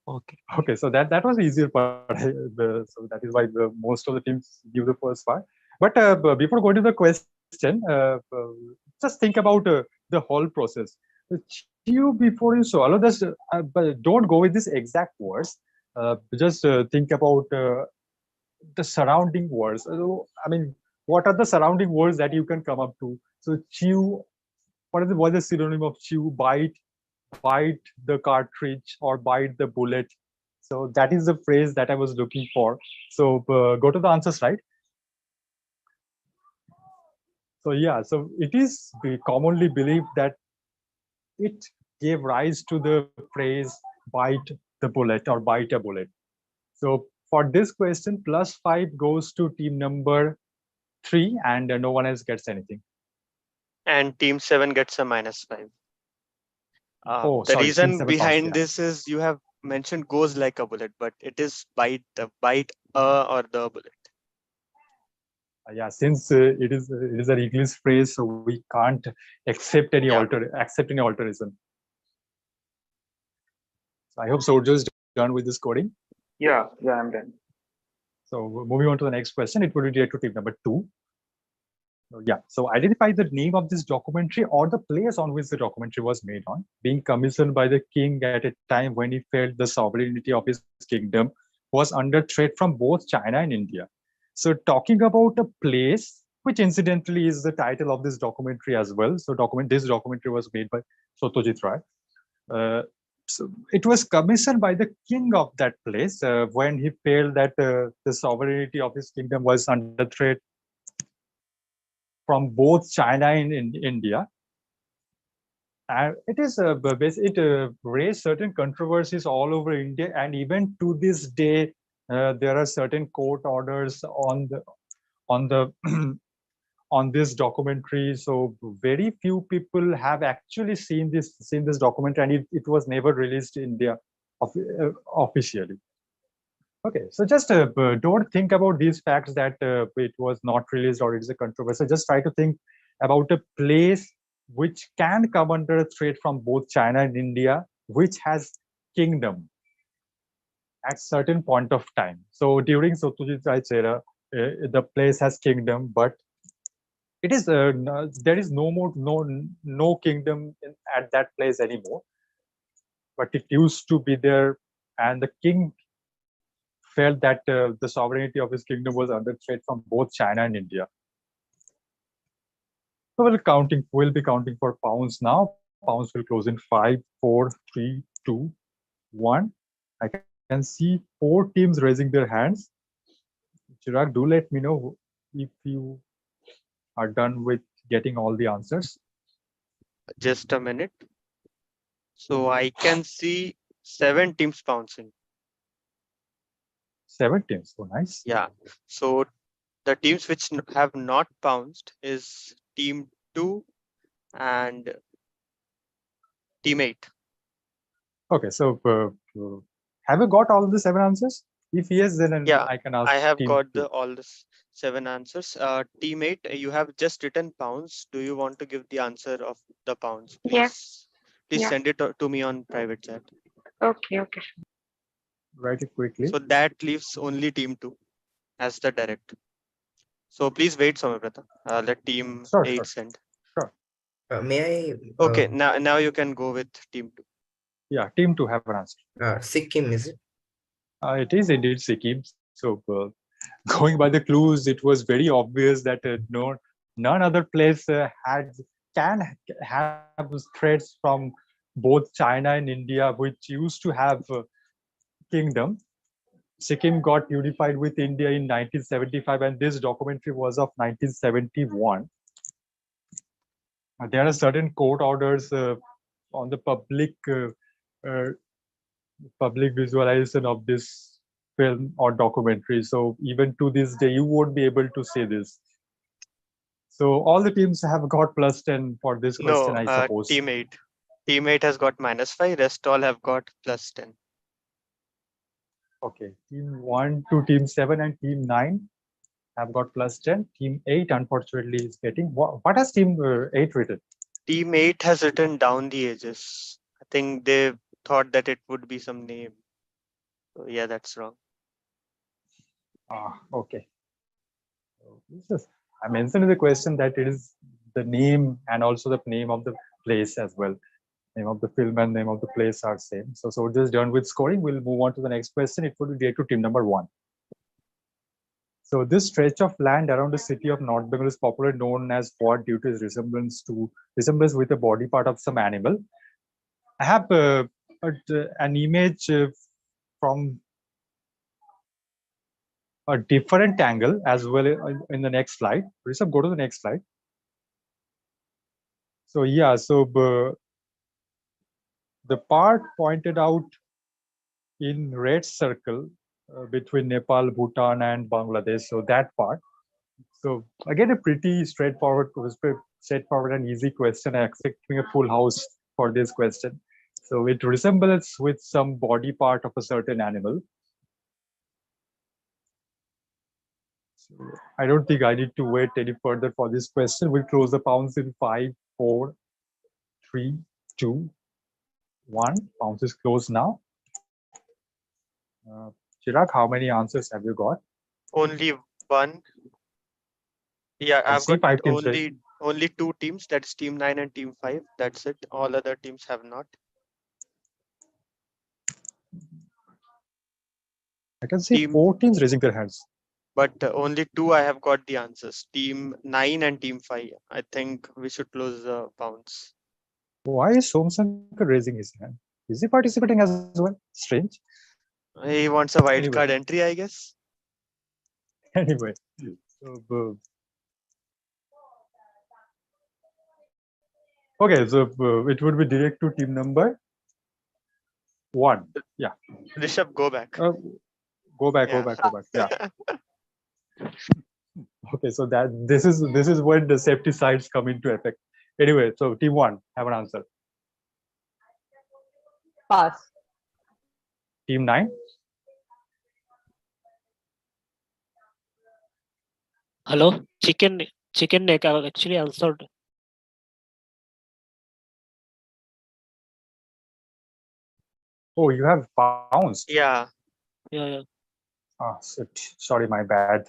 Speaker 1: Okay.
Speaker 4: Okay, so that was the easier part. So that is why most of the teams give the first part. But before going to the question, just think about the whole process. Chew before you swallow. This, but don't go with these exact words. Just think about the surrounding words. I mean, what are the surrounding words that you can come up to? So chew. What is the synonym of chew? Bite the cartridge or bite the bullet. So that is the phrase that I was looking for. So go to the answers, right? So yeah, so it is commonly believed that it gave rise to the phrase "bite the bullet" or "bite a bullet." So for this question, +5 goes to team number 3, and no one else gets anything.
Speaker 3: And team 7 gets a -5.
Speaker 4: Oh,
Speaker 3: The
Speaker 4: sorry, team
Speaker 3: reason
Speaker 4: 7 passed,
Speaker 3: behind
Speaker 4: yeah.
Speaker 3: this is you have mentioned goes like a bullet, but it is bite or the bullet.
Speaker 4: Yeah, since it is an English phrase, so we can't accept any alteration. So I hope Soldier is done with this coding.
Speaker 10: Yeah, I'm done.
Speaker 4: So moving on to the next question, it will be directed to team number 2. Yeah, so identify the name of this documentary or the place on which the documentary was made on, being commissioned by the king at a time when he felt the sovereignty of his kingdom was under threat from both China and India. So talking about a place, which incidentally is the title of this documentary as well. So this documentary was made by Satyajit Ray. So it was commissioned by the king of that place when he felt that the sovereignty of his kingdom was under threat from both China and India. And it is raised certain controversies all over India, and even to this day, there are certain court orders on the on this documentary. So very few people have actually seen this documentary, and it was never released in India officially. Okay, so just don't think about these facts that it was not released or it's a controversy. Just try to think about a place which can come under a threat from both China and India, which has kingdom at certain point of time. So during Satyajit Ray's era, the place has kingdom, but it is there is no kingdom at that place anymore. But it used to be there, and the king felt that the sovereignty of his kingdom was under threat from both China and India. So we'll be counting for pounds now. Pounds will close in 5, 4, 3, 2, 1. I can see 4 teams raising their hands. Chirag, do let me know if you are done with getting all the answers.
Speaker 3: Just a minute. So I can see 7 teams bouncing.
Speaker 4: 7 teams, so nice.
Speaker 3: Yeah. So the teams which have not bounced is team 2 and team 8.
Speaker 4: Okay, so have you got all the 7 answers? If yes, then
Speaker 3: Yeah,
Speaker 4: I can ask.
Speaker 3: I have
Speaker 4: team
Speaker 3: got
Speaker 4: 2.
Speaker 3: all the 7 answers. Team 8, you have just written pounds. Do you want to give the answer of the pounds? Please,
Speaker 11: Yes.
Speaker 3: please
Speaker 11: Yeah.
Speaker 3: send it to me on private chat.
Speaker 11: Okay.
Speaker 4: Write it quickly.
Speaker 3: So that leaves only team 2 as the direct. So please wait, Somabrata. Let team 8 send.
Speaker 4: Sure.
Speaker 16: May I?
Speaker 3: Okay, now you can go with team 2.
Speaker 4: Yeah, team 2 have an answer.
Speaker 16: Sikkim, is it?
Speaker 4: It is indeed Sikkim. So going by the clues, it was very obvious that none other place can have threats from both China and India, which used to have kingdom. Sikkim got unified with India in 1975, and this documentary was of 1971. There are certain court orders on the public visualization of this film or documentary. So even to this day, you won't be able to say this. So all the teams have got +10 for this question, I suppose.
Speaker 3: Team 8. Team 8 has got -5. Rest all have got +10.
Speaker 4: Okay, team 1 to team 7 and team 9 have got +10. Team 8 unfortunately is getting what has team 8 written?
Speaker 3: Team 8 has written down the ages. I think they thought that it would be some name. So yeah, that's wrong.
Speaker 4: Okay. I mentioned in the question that it is the name and also the name of the place as well. Name of the film and name of the place are same. So just done with scoring. We'll move on to the next question. It would be direct to team number 1. So this stretch of land around the city of North Bengal is popularly known as what due to its resemblance with a body part of some animal. I have an image from a different angle as well in the next slide. Rishabh, go to the next slide. So yeah, so the part pointed out in red circle between Nepal, Bhutan, and Bangladesh. So that part. So again, a pretty straightforward and easy question. I expecting a full house for this question. So it resembles with some body part of a certain animal. So I don't think I need to wait any further for this question. We'll close the pounds in 5, 4, 3, 2, 1. Pounds is closed now. Chirag, how many answers have you got?
Speaker 3: Only one. Yeah,
Speaker 4: I
Speaker 3: I've
Speaker 4: see
Speaker 3: got
Speaker 4: 5 teams.
Speaker 3: only 2 teams. That's team 9 and team 5. That's it. All other teams have not.
Speaker 4: I can see 4 teams raising their hands.
Speaker 3: But only 2 I have got the answers. Team 9 and team 5. I think we should close the pounds.
Speaker 4: Why is Somsankar raising his hand? Is he participating as well? Strange.
Speaker 3: He wants a wild card entry, I guess.
Speaker 4: Anyway, so, okay, so it would be direct to team number 1. Yeah.
Speaker 3: Rishabh, go back.
Speaker 4: Go back. Yeah. Okay, so this is when the safety sides come into effect. Anyway, so team 1, have an answer.
Speaker 6: Pass.
Speaker 4: Team 9.
Speaker 5: Hello, chicken neck. I was actually answered.
Speaker 4: Oh, you have bounced.
Speaker 3: Yeah.
Speaker 4: Ah, sorry, my bad.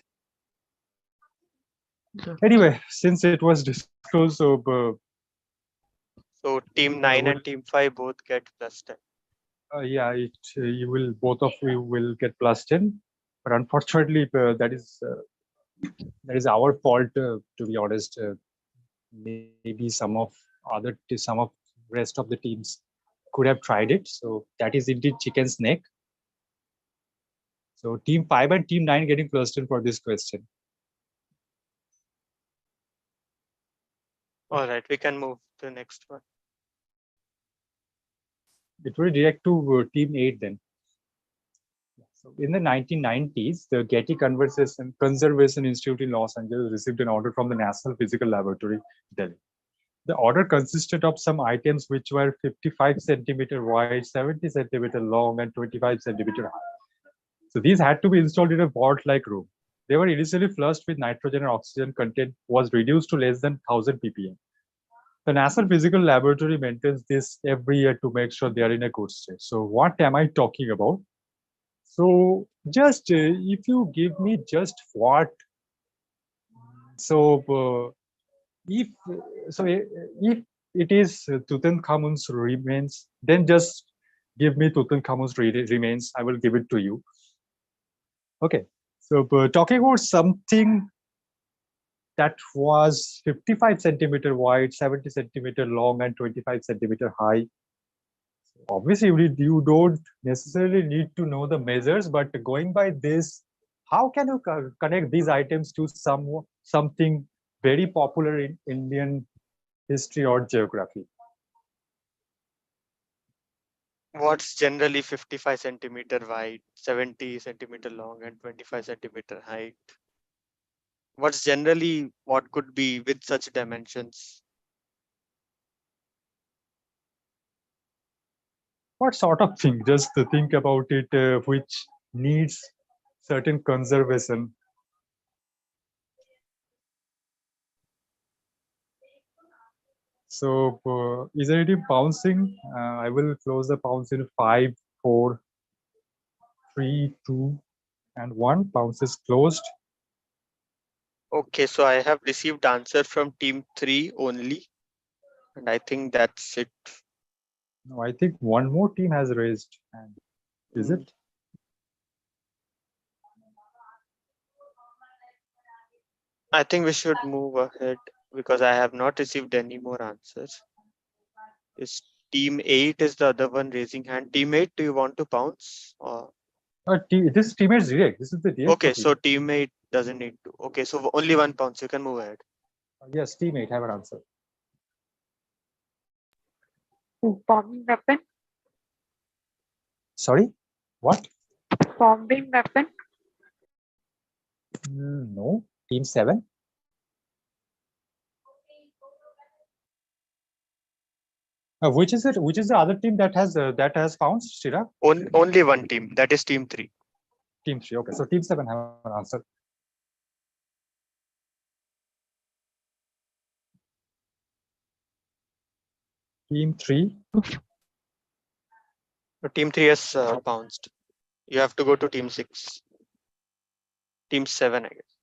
Speaker 4: Anyway, since it was disclosed, so
Speaker 3: team 9 and team 5 both get +10.
Speaker 4: Yeah, both of you will get +10, but unfortunately, that is our fault. To be honest, maybe some of rest of the teams could have tried it. So that is indeed chicken's neck. So team 5 and team 9 getting +10 for this question.
Speaker 3: All right, we can move to the next one.
Speaker 4: It will direct to team 8 then. So in the 1990s, the Getty Conservation Institute in Los Angeles received an order from the National Physical Laboratory, Delhi. The order consisted of some items which were 55 centimeter wide, 70 centimeter long, and 25 centimeter high. So these had to be installed in a vault-like room. They were initially flushed with nitrogen and oxygen content was reduced to less than 1000 ppm. The National Physical Laboratory maintains this every year to make sure they are in a good state. So what am I talking about? So just if you give me just what, so if it is Tutankhamun's remains, then just give me Tutankhamun's remains. I will give it to you. Okay, so talking about something that was 55 centimeter wide, 70 centimeter long, and 25 centimeter high. Obviously, you don't necessarily need to know the measures, but going by this, how can you connect these items to something very popular in Indian history or geography?
Speaker 3: What's generally 55 centimeter wide, 70 centimeter long, and 25 centimeter height? What's generally what could be with such dimensions?
Speaker 4: What sort of thing? Just to think about it, which needs certain conservation. So is there any bouncing? I will close the bounce in 5, 4, 3, 2, and 1. Bounce is closed.
Speaker 3: Okay, so I have received answer from team 3 only, and I think that's it.
Speaker 4: No, I think one more team has raised hand. Is it?
Speaker 3: I think we should move ahead because I have not received any more answers. Is team 8 is the other one raising hand. Team 8, do you want to pounce? Or?
Speaker 4: This team is direct. This is the direct.
Speaker 3: Okay, so team 8 doesn't need to. Okay, so only one pounce. You can move ahead.
Speaker 4: Yes, team 8 have an answer.
Speaker 11: Bombing weapon.
Speaker 4: Sorry, what?
Speaker 11: Bombing weapon.
Speaker 4: No, team 7. Which is it? Which is the other team that has pounced, Shira?
Speaker 3: Only one team, that is team 3.
Speaker 4: Team 3. Okay, so team 7 have an answer. Team 3.
Speaker 3: Team 3 has bounced. You have to go to team 6. Team 7, I guess.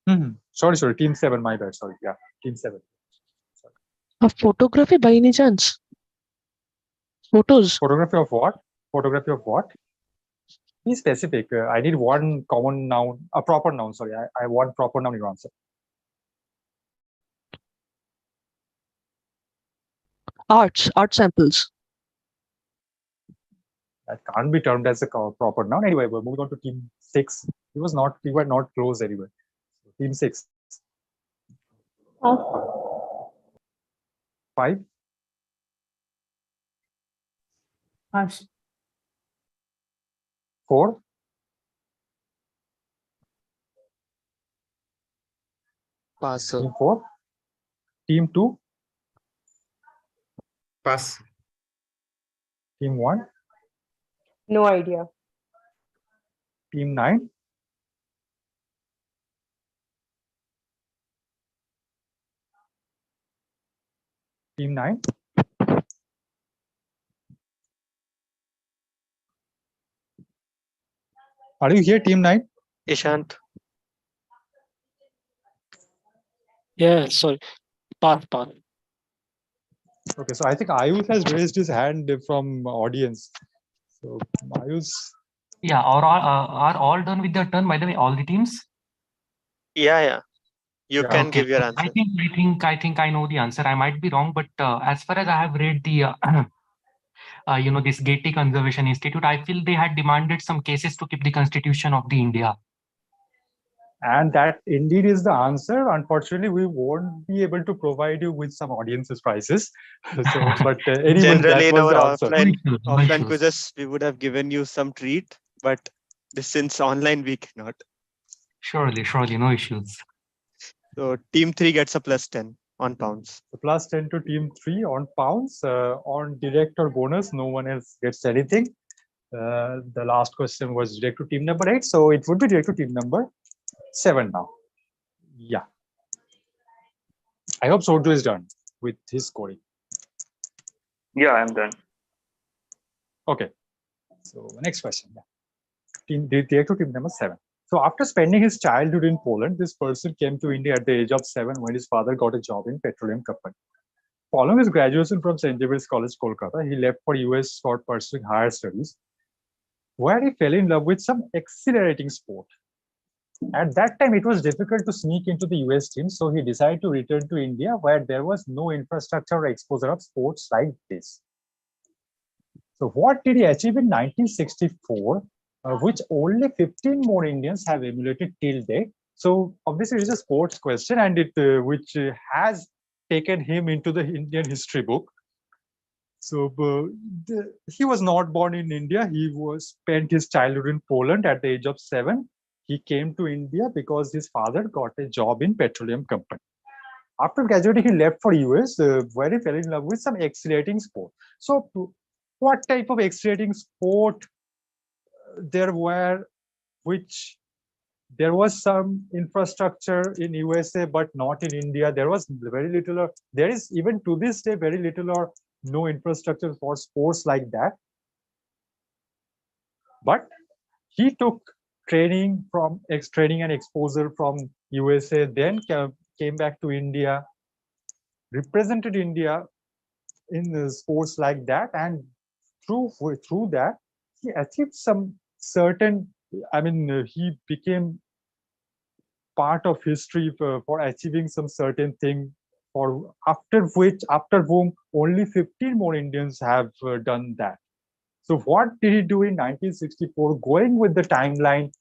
Speaker 3: Yeah.
Speaker 4: Sorry. Team 7. My bad. Sorry. Yeah. Team 7.
Speaker 9: A photography by any chance? Photos.
Speaker 4: Photography of what? Photography of what? Be specific. I need one common noun, a proper noun. Sorry, I want proper noun in your answer.
Speaker 9: Art samples.
Speaker 4: That can't be termed as a proper noun. Anyway, we're moving on to team 6. We were not close anyway. So team 6. 5.
Speaker 15: Pass.
Speaker 4: 4.
Speaker 13: Pass.
Speaker 4: Team 4. Team 2.
Speaker 16: Pass.
Speaker 4: Team 1.
Speaker 6: No idea.
Speaker 4: Team 9. Team 9. Are you here, team 9?
Speaker 3: Ishant.
Speaker 5: Yeah, sorry. Pass.
Speaker 4: Okay, so I think Ayush has raised his hand from audience. So Ayush.
Speaker 1: Yeah, are all done with their turn, by the way, all the teams?
Speaker 3: Yeah. You can
Speaker 1: Okay.
Speaker 3: give your answer.
Speaker 1: I think I know the answer. I might be wrong, but as far as I have read the this Getty Conservation Institute, I feel they had demanded some cases to keep the constitution of the India.
Speaker 4: And that indeed is the answer. Unfortunately, we won't be able to provide you with some audience's prizes. So, but anyway,
Speaker 3: Generally,
Speaker 4: that
Speaker 3: in
Speaker 4: was
Speaker 3: our
Speaker 4: the answer.
Speaker 3: offline quizzes, we would have given you some treat, but since online we cannot.
Speaker 1: Surely, no issues.
Speaker 3: So team 3 gets a +10 on pounds.
Speaker 4: So +10 to team 3 on pounds. On direct or bonus, no one else gets anything. The last question was direct to team number 8, so it would be direct to team number 7 now. Yeah. I hope Sojo is done with his scoring.
Speaker 10: Yeah, I'm done.
Speaker 4: Okay. So next question. Yeah. Direct to team number 7. So after spending his childhood in Poland, this person came to India at the age of 7 when his father got a job in petroleum company. Following his graduation from St. David's College, Kolkata, he left for US for pursuing higher studies, where he fell in love with some exhilarating sport. At that time, it was difficult to sneak into the US team, so he decided to return to India, where there was no infrastructure or exposure of sports like this. So what did he achieve in 1964, which only 15 more Indians have emulated till date? So obviously, it's a sports question, and which has taken him into the Indian history book. So he was not born in India. He spent his childhood in Poland at the age of 7. He came to India because his father got a job in petroleum company. After graduating, he left for US, where he fell in love with some exhilarating sport. So what type of exhilarating sport there were, which there was some infrastructure in USA, but not in India. There was very little, or there is even to this day very little or no infrastructure for sports like that. But he took training and exposure from USA, then came back to India, represented India in sports like that, and through that he achieved some certain. I mean, he became part of history for achieving some certain thing. For after whom only 15 more Indians have done that. So what did he do in 1964? Going with the timeline,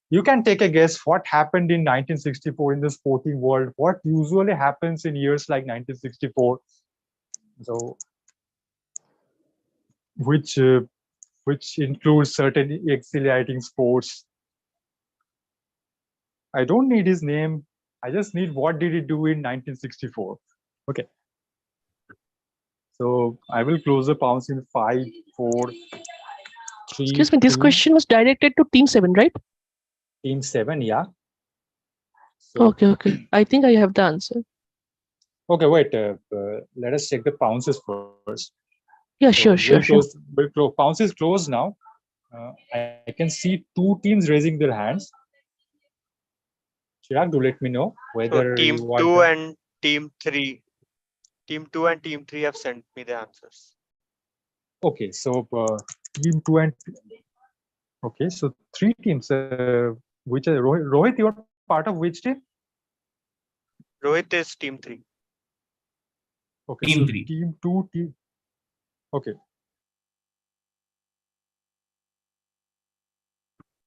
Speaker 4: you can take a guess what happened in 1964 in the sporting world. What usually happens in years like 1964? So which includes certain exhilarating sports. I don't need his name. I just need what did he do in 1964. Okay. So I will close the pounds in 5, 4, 3.
Speaker 9: Excuse me, this
Speaker 4: 2.
Speaker 9: question was directed to team 7, right?
Speaker 4: Team 7, yeah. So,
Speaker 9: Okay. I think I have the answer.
Speaker 4: okay, wait. Let us check the pounces first.
Speaker 9: Yeah,
Speaker 4: So
Speaker 9: sure.
Speaker 4: Pounce is closed now. I can see 2 teams raising their hands. Chirag, do let me know whether
Speaker 3: So team
Speaker 4: you want
Speaker 3: 2 and team 3. Team 2 and team 3 have sent me the answers.
Speaker 4: Okay, so team 2 and okay, so 3 teams. Which are Rohit, you are part of which team?
Speaker 3: Rohit is team 3.
Speaker 4: Okay,
Speaker 12: Team
Speaker 4: so
Speaker 12: 3.
Speaker 4: team 2, team. Okay.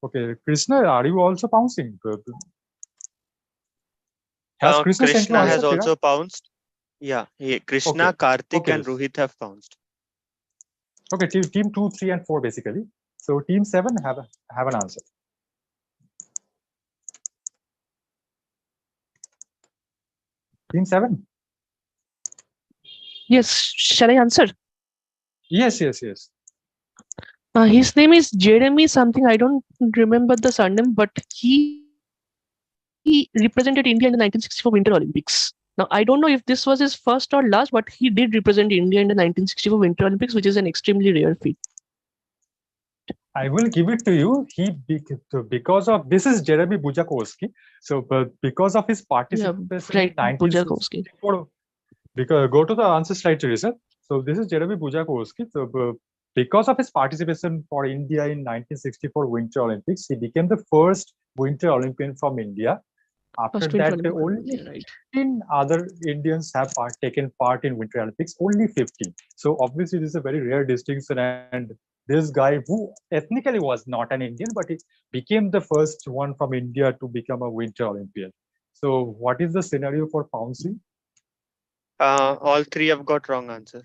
Speaker 4: Okay, Krishna, are you also bouncing? Has Krishna sent you
Speaker 3: Krishna
Speaker 4: answer?
Speaker 3: has
Speaker 4: Chirag?
Speaker 3: also bounced. Yeah, Krishna,
Speaker 4: Okay.
Speaker 3: Karthik,
Speaker 4: Okay.
Speaker 3: and Rohit have bounced.
Speaker 4: Okay, team 2, 3, and 4 basically. So team 7 have an answer. Team 7.
Speaker 9: Yes, shall I answer?
Speaker 4: Yes.
Speaker 9: His name is Jeremy something. I don't remember the surname, but he represented India in the 1964 Winter Olympics. Now, I don't know if this was his first or last, but he did represent India in the 1964 Winter Olympics, which is an extremely rare feat.
Speaker 4: I will give it to you. Because of this is Jeremy Bujakowski. So, because of his participation in 1964, because go to the answer slide, Teresa. So this is Jeremy Bujakowski. So, because of his participation for India in 1964 Winter Olympics, he became the first Winter Olympian from India. After that, only 15 other Indians have taken part in Winter Olympics, only 15. So obviously this is a very rare distinction, and this guy who ethnically was not an Indian, but he became the first one from India to become a Winter Olympian. So what is the scenario for Pouncy?
Speaker 3: All 3 have got wrong answer.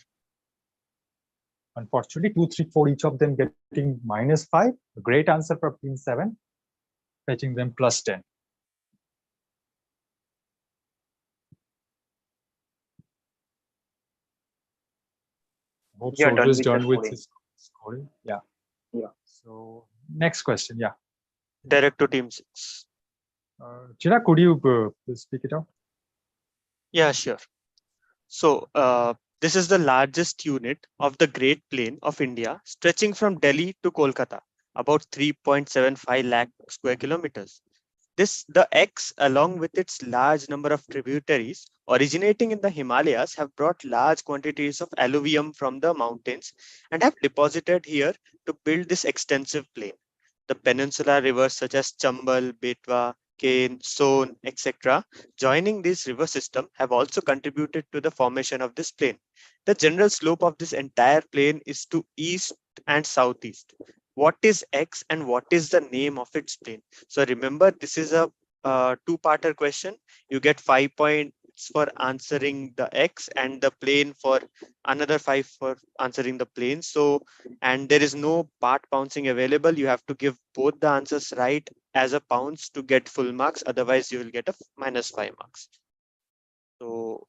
Speaker 4: Unfortunately, 2, 3, 4, each of them getting -5. A great answer for team 7, fetching them +10. Hope
Speaker 10: Yeah,
Speaker 4: Soldier is
Speaker 10: done
Speaker 4: done with his scoring. Yeah. So next question. Yeah.
Speaker 3: Direct to team 6.
Speaker 4: Chirag, could you speak it out?
Speaker 3: Yeah, sure. So this is the largest unit of the Great Plain of India, stretching from Delhi to Kolkata, about 3.75 lakh square kilometers. The X, along with its large number of tributaries originating in the Himalayas, have brought large quantities of alluvium from the mountains and have deposited here to build this extensive plain. The peninsular rivers such as Chambal, Betwa, Kane, Son, etc., joining this river system, have also contributed to the formation of this plain. The general slope of this entire plain is to east and southeast. What is X and what is the name of its plain? So remember, this is a two-parter question. You get 5 points for answering the X and the plane for another 5 for answering the plane. So, and there is no part bouncing available. You have to give both the answers right as a bounce to get full marks. Otherwise, you will get a -5 marks. So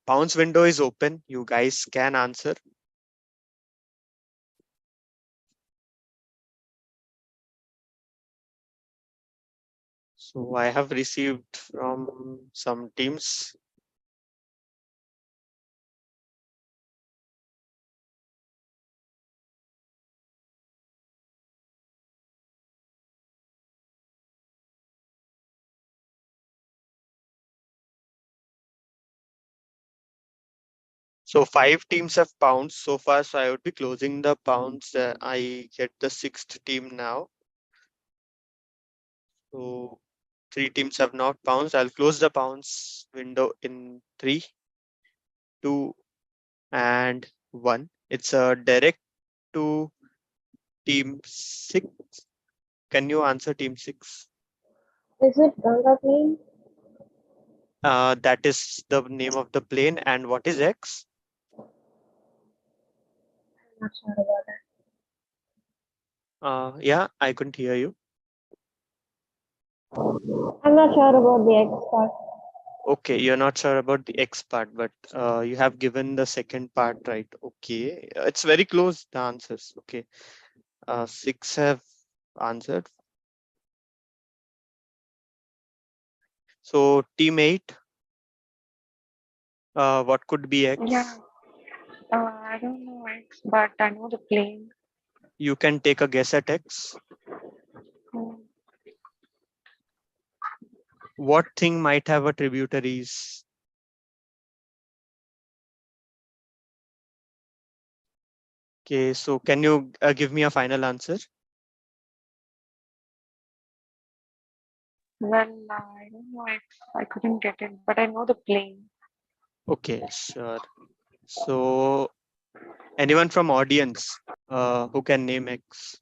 Speaker 3: bounce window is open. You guys can answer. So I have received from some teams. So 5 teams have bounced so far. So I would be closing the bounce. I get the 6th team now. So 3 teams have not bounced. I'll close the bounce window in 3, 2, and 1. It's a direct to team 6. Can you answer team 6?
Speaker 6: Is it Ganga Plain?
Speaker 3: That is the name of the plane. And what is X?
Speaker 14: not sure about that.
Speaker 3: Yeah, I couldn't hear you.
Speaker 14: I'm not sure about the X part.
Speaker 3: Okay, you're not sure about the X part, but you have given the second part right. Okay, it's very close, the answers. Okay, 6 have answered. So team 8, what could be X?
Speaker 11: Yeah. I don't know X, but I know the plane.
Speaker 3: You can take a guess at X.
Speaker 11: Hmm.
Speaker 3: What thing might have a tributaries? Okay, so can you give me a final answer?
Speaker 11: Well, I don't know X. I couldn't get it, but I know the plane.
Speaker 3: Okay, sure. So anyone from audience who can name X?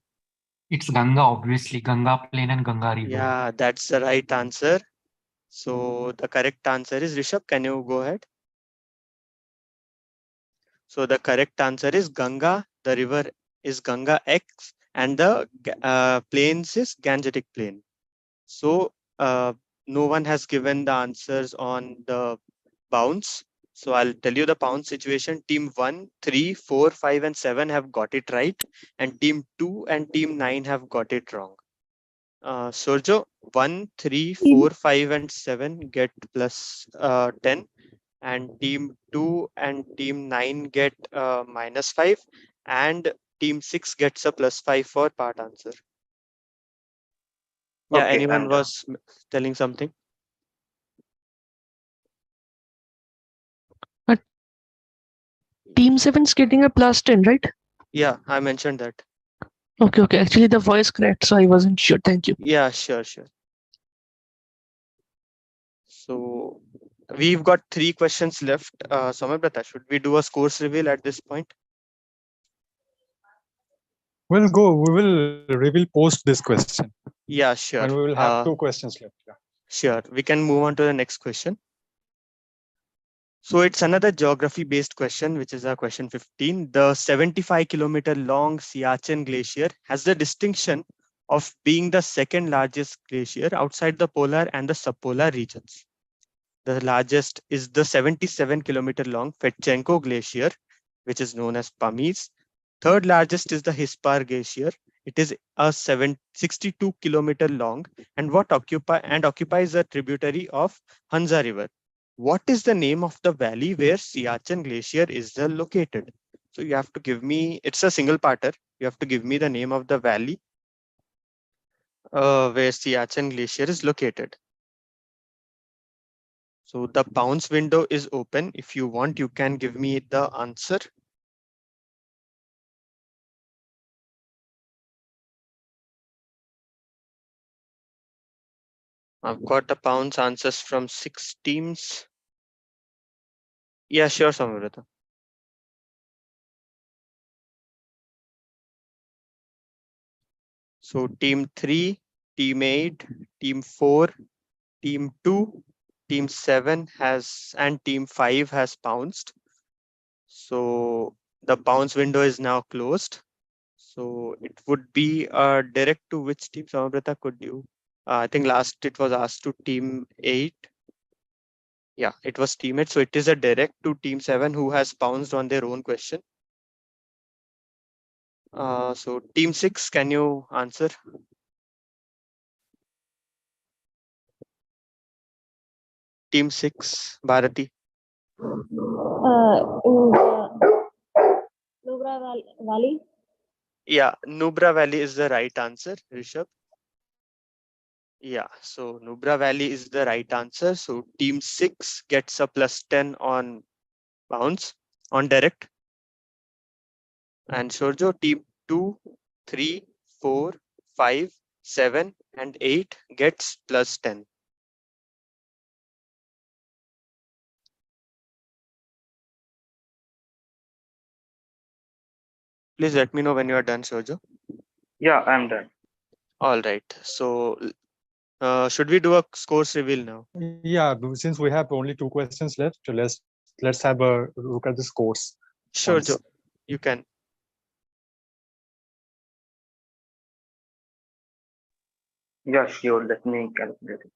Speaker 1: It's Ganga, obviously. Ganga Plain and Ganga River.
Speaker 3: Yeah, that's the right answer. So the correct answer is Rishabh. Can you go ahead? So the correct answer is Ganga. The river is Ganga X, and the plains is Gangetic Plain. So no one has given the answers on the bounce. So I'll tell you the bounce situation. Team 1, 3, 4, 5, and 7 have got it right, and team 2 and team 9 have got it wrong. Sorjo, 1, 3, 4, 5, and 7 get plus 10, and team 2 and team 9 get -5, and team 6 gets a +5 for part answer. Yeah,
Speaker 10: Okay,
Speaker 3: anyone
Speaker 10: I'm done.
Speaker 3: was telling something?
Speaker 9: But team 7 is getting a +10, right?
Speaker 3: Yeah, I mentioned that.
Speaker 9: Okay. Actually, the voice cracked, so I wasn't sure. Thank you.
Speaker 3: Yeah, sure. So we've got 3 questions left. Somabrata, should we do a scores reveal at this point?
Speaker 4: We'll go. We will reveal post this question.
Speaker 3: Yeah, sure.
Speaker 4: And we will have 2 questions left. Yeah.
Speaker 3: Sure. We can move on to the next question. So it's another geography based question, which is our question 15. The 75-kilometer long Siachen Glacier has the distinction of being the second largest glacier outside the polar and the subpolar regions. The largest is the 77-kilometer long Fedchenko Glacier, which is known as Pamis. Third largest is the Hispar Glacier. It is a 62-kilometer long and occupies a tributary of Hansa River. What is the name of the valley where Siachen Glacier is located? So you have to give me, it's a single parter. You have to give me the name of the valley where Siachen Glacier is located. So the bounce window is open. If you want, you can give me the answer. I've got the bounce answers from 6 teams. Yeah, sure, Samvrata. So team 3, team 8, team 4, team 2, team 7 has, and team 5 has bounced. So the bounce window is now closed. So it would be direct to which team, Samvrata, could you? I think last it was asked to team 8. Yeah, it was team 8. So it is a direct to team 7 who has bounced on their own question. So team 6, can you answer? Team 6, Bharati.
Speaker 14: In the Nubra Valley.
Speaker 3: Yeah, Nubra Valley is the right answer, Rishabh. Yeah, so Nubra Valley is the right answer. So team 6 gets a +10 on bounce, on direct. And Shorjo, team 2, 3, 4, 5, 7, and 8 gets +10. Please let me know when you are done, Shorjo.
Speaker 10: Yeah, I'm done.
Speaker 3: All right. So should we do a scores reveal now?
Speaker 4: Yeah, since we have only 2 questions left, let's have a look at the scores.
Speaker 3: Sure, Joe. You can.
Speaker 10: Yeah, sure. Let me calculate it.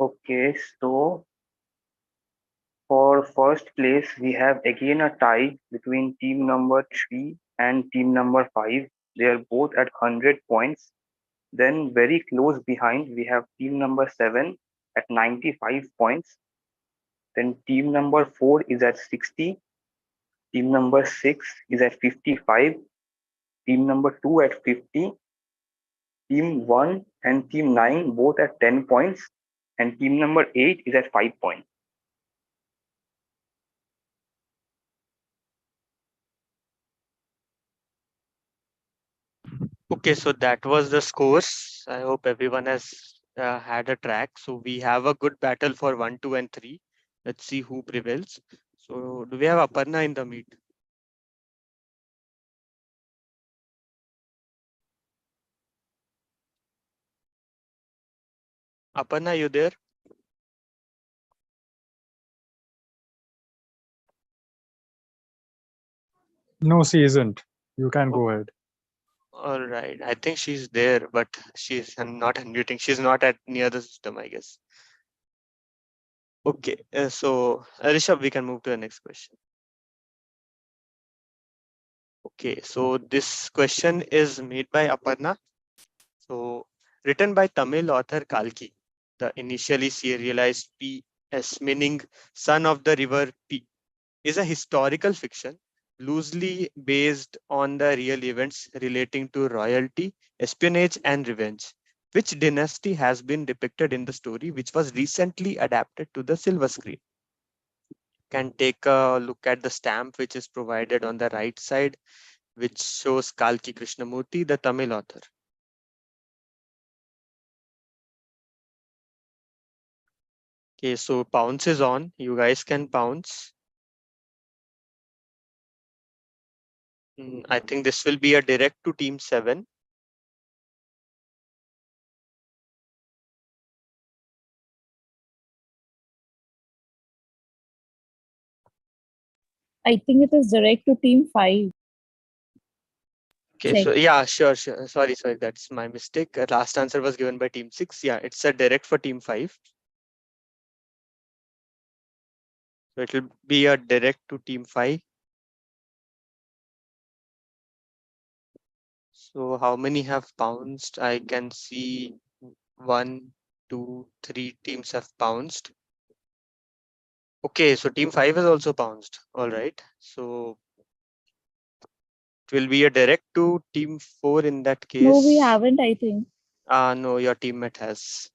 Speaker 10: Okay, so for first place, we have again a tie between team number 3 and team number 5. They are both at 100 points. Then very close behind, we have team number 7 at 95 points. Then team number 4 is at 60. Team number 6 is at 55. Team number 2 at 50. Team 1 and team 9 both at 10 points. And team number 8 is at 5 points.
Speaker 3: Okay, so that was the scores. I hope everyone has had a track. So we have a good battle for 1, 2, and 3. Let's see who prevails. So do we have Aparna in the meet? Aparna, you there?
Speaker 4: No, she isn't. You can go ahead.
Speaker 3: All right. I think she's there, but she's not unmuting. She's not at near the system, I guess. Okay. So Rishabh, we can move to the next question. Okay. So this question is made by Aparna. So written by Tamil author Kalki, the initially serialized P.S. meaning son of the river P, is a historical fiction loosely based on the real events relating to royalty, espionage, and revenge. Which dynasty has been depicted in the story, which was recently adapted to the silver screen? Can take a look at the stamp which is provided on the right side, which shows Kalki Krishnamurti, the Tamil author. Okay, so pounce is on. You guys can pounce. I think this will be a direct to team 7.
Speaker 14: I think it is direct to team 5.
Speaker 3: Okay, so yeah, sure. Sorry, that's my mistake. Last answer was given by team 6. Yeah, it's a direct for team 5. So it will be a direct to team 5. So how many have pounced? I can see 1, 2, 3 teams have pounced. Okay, so team 5 has also pounced. All right. So it will be a direct to team 4 in that case.
Speaker 14: No, we haven't, I think.
Speaker 3: No, your teammate has.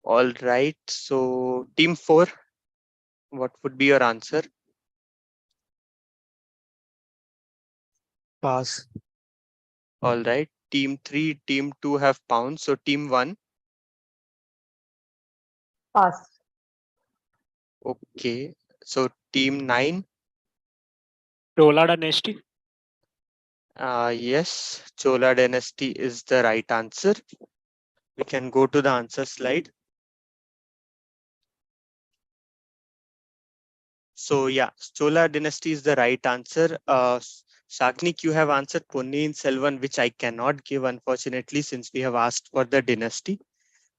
Speaker 3: All right. So team 4, what would be your answer?
Speaker 13: Pass.
Speaker 3: All right. Team 3, team 2 have pounced. So team 1.
Speaker 6: Pass.
Speaker 3: Okay. So team 9.
Speaker 5: Chola dynasty.
Speaker 3: Yes, Chola dynasty is the right answer. we can go to the answer slide. So yeah, Chola dynasty is the right answer. Shaknik, you have answered Ponniyin Selvan, which I cannot give unfortunately since we have asked for the dynasty.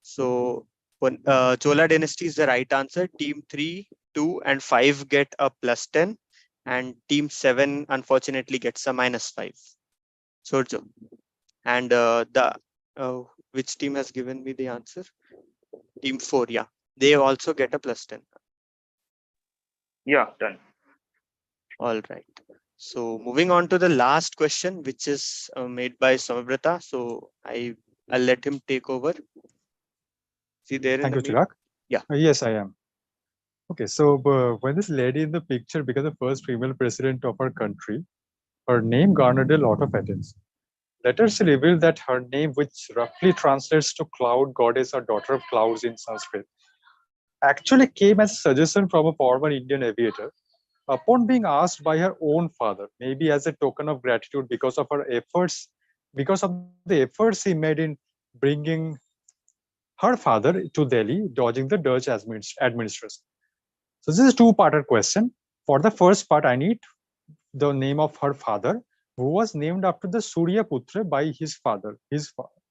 Speaker 3: So Chola dynasty is the right answer. Team 3, 2 and 5 get a +10 and team 7 unfortunately gets a -5. So and which team has given me the answer? Team 4, yeah. They also get a +10.
Speaker 10: Yeah, done.
Speaker 3: All right. So moving on to the last question, which is made by Samabrata. So I'll let him take over. See there in
Speaker 4: Thank
Speaker 3: the
Speaker 4: you,
Speaker 3: middle?
Speaker 4: Chirag.
Speaker 3: Yeah.
Speaker 4: Yes, I am. Okay, so when this lady in the picture became the first female president of our country, her name garnered a lot of attention. Letters reveal that her name, which roughly translates to cloud goddess or daughter of clouds in Sanskrit, actually came as a suggestion from a former Indian aviator upon being asked by her own father, maybe as a token of gratitude because of her efforts, because of the efforts he made in bringing her father to Delhi, dodging the Dutch administration. So this is a two-parter question. For the first part, I need the name of her father, who was named after the Surya Putra by his father.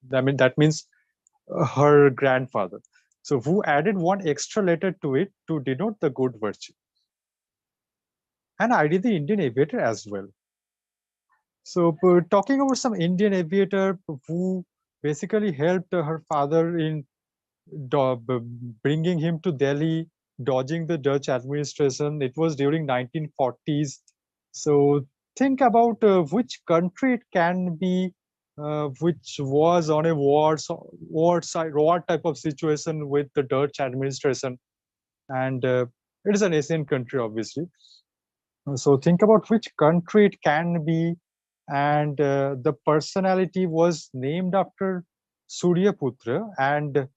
Speaker 4: That means her grandfather. So who added one extra letter to it to denote the good virtue. And I did the Indian aviator as well. So talking about some Indian aviator who basically helped her father in bringing him to Delhi, dodging the Dutch administration. It was during 1940s. So think about which country it can be, which was on a war type of situation with the Dutch administration, and it is an Asian country, obviously. So think about which country it can be, and the personality was named after Surya Putra, and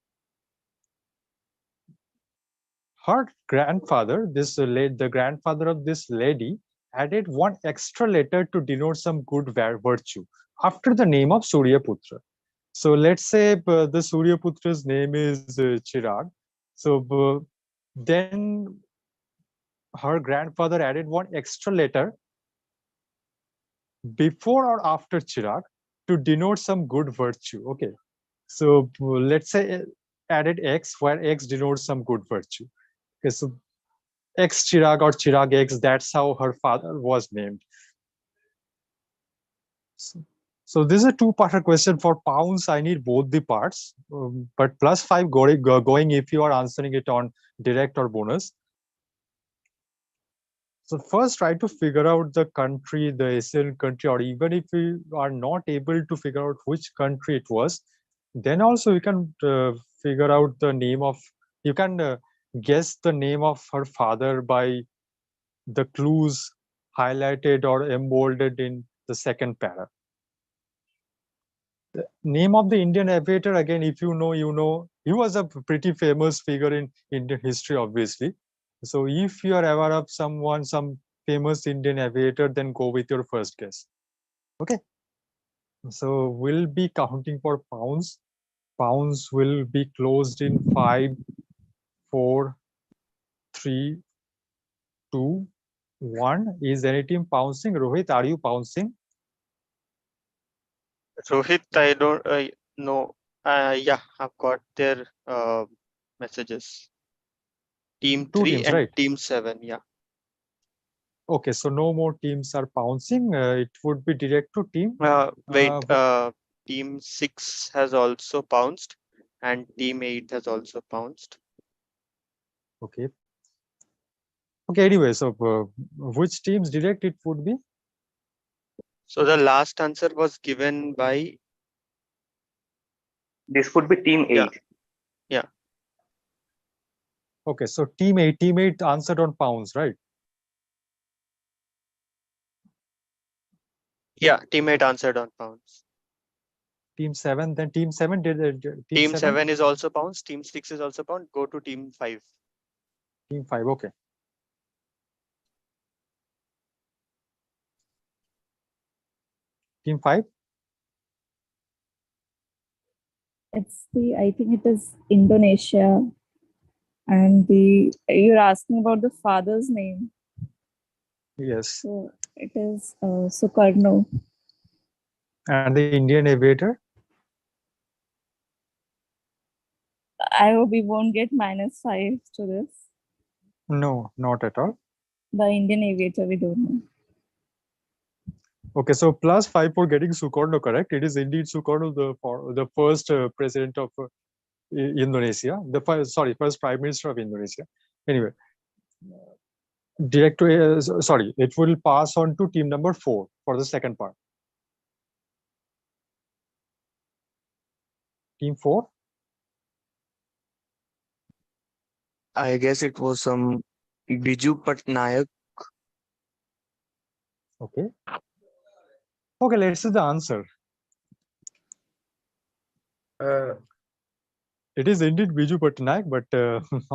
Speaker 4: her grandfather, the grandfather of this lady, added one extra letter to denote some good virtue after the name of Surya Putra. So let's say the Surya Putra's name is Chirag. So then her grandfather added one extra letter before or after Chirag to denote some good virtue. Okay. So let's say added X, where X denotes some good virtue. Okay, so X Chirag or Chirag X, that's how her father was named. So this is a two-parter question. For pounds, I need both the parts, but +5 going if you are answering it on direct or bonus. So first try to figure out the country, the Asian country, or even if you are not able to figure out which country it was, then also you can figure out the name of, you can guess the name of her father by the clues highlighted or embolded in the second para. The name of the Indian aviator, again, if you know, you know. He was a pretty famous figure in Indian history, obviously. So if you are aware of someone, some famous Indian aviator, then go with your first guess. Okay. So we'll be counting for pounds. Pounds will be closed in 5, 4, 3, 2, 1. Is any team pouncing? Rohit, are you pouncing?
Speaker 3: Rohit, I don't know. Yeah, I've got their messages. Team 3 and
Speaker 4: right?
Speaker 3: team 7, yeah.
Speaker 4: Okay, so no more teams are pouncing. It would be direct to team.
Speaker 3: Team 6 has also pounced and team 8 has also pounced.
Speaker 4: Okay. Okay, anyway, so which teams direct it would be?
Speaker 3: So the last answer was given by...
Speaker 10: This would be team 8.
Speaker 3: Yeah.
Speaker 4: Okay, so team 8 answered on pounds, right?
Speaker 3: Yeah, team 8 answered on pounds.
Speaker 4: Team 7, then team 7 did
Speaker 3: team 7 is also pounds, team 6 is also pound. Go to team 5.
Speaker 4: Team 5, okay. Team 5?
Speaker 14: I think it is Indonesia. And you're asking about the father's name.
Speaker 4: Yes.
Speaker 14: So it is Sukarno.
Speaker 4: And the Indian aviator?
Speaker 14: I hope we won't get -5 to this.
Speaker 4: No, not at all.
Speaker 14: The Indian aviator, we don't know.
Speaker 4: Okay, so +5 for getting Sukarno correct. It is indeed Sukarno, the first president of Indonesia, first prime minister of Indonesia. Anyway, sorry, it will pass on to team number 4 for the second part. Team 4?
Speaker 13: I guess it was some Biju Patnaik.
Speaker 4: Okay. Okay, let's see the answer. It is indeed Biju Patnaik, but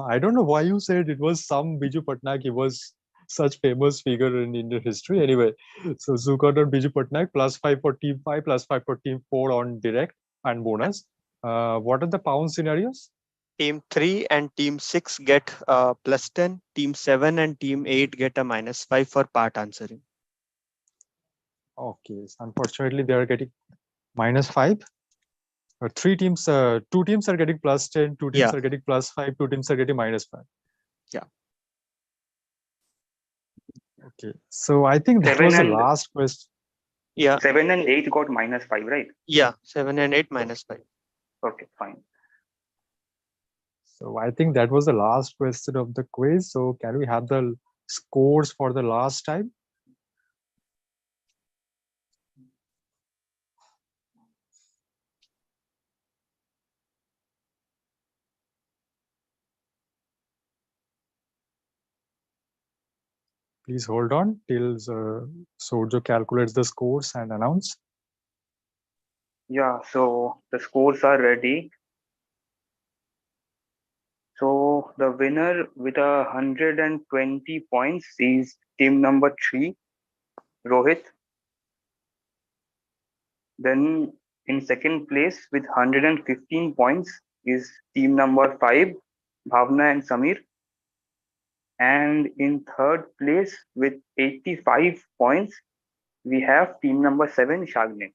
Speaker 4: I don't know why you said it was some Biju Patnaik. He was such famous figure in Indian history. Anyway, so Sukarno and Biju Patnaik +5 for team 5, +5 for team 4 on direct and bonus. What are the pound scenarios?
Speaker 3: Team 3 and team 6 get +10. Team 7 and team 8 get a -5 for part answering.
Speaker 4: Okay, so unfortunately they are getting -5. 2 teams are getting +10, 2 teams are getting +5, 2 teams are getting -5.
Speaker 3: Yeah.
Speaker 4: Okay, so I think that was the last question.
Speaker 3: Yeah.
Speaker 10: 7 and 8 got -5, right?
Speaker 3: Yeah, 7 and 8 -5.
Speaker 10: Okay, fine.
Speaker 4: So I think that was the last question of the quiz. So can we have the scores for the last time? Please hold on till Sojo calculates the scores and announce.
Speaker 10: Yeah, so the scores are ready. So the winner with 120 points is team number 3, Rohit. Then in second place with 115 points is team number 5, Bhavna and Samir. And in third place with 85 points, we have team number 7, Shagnik.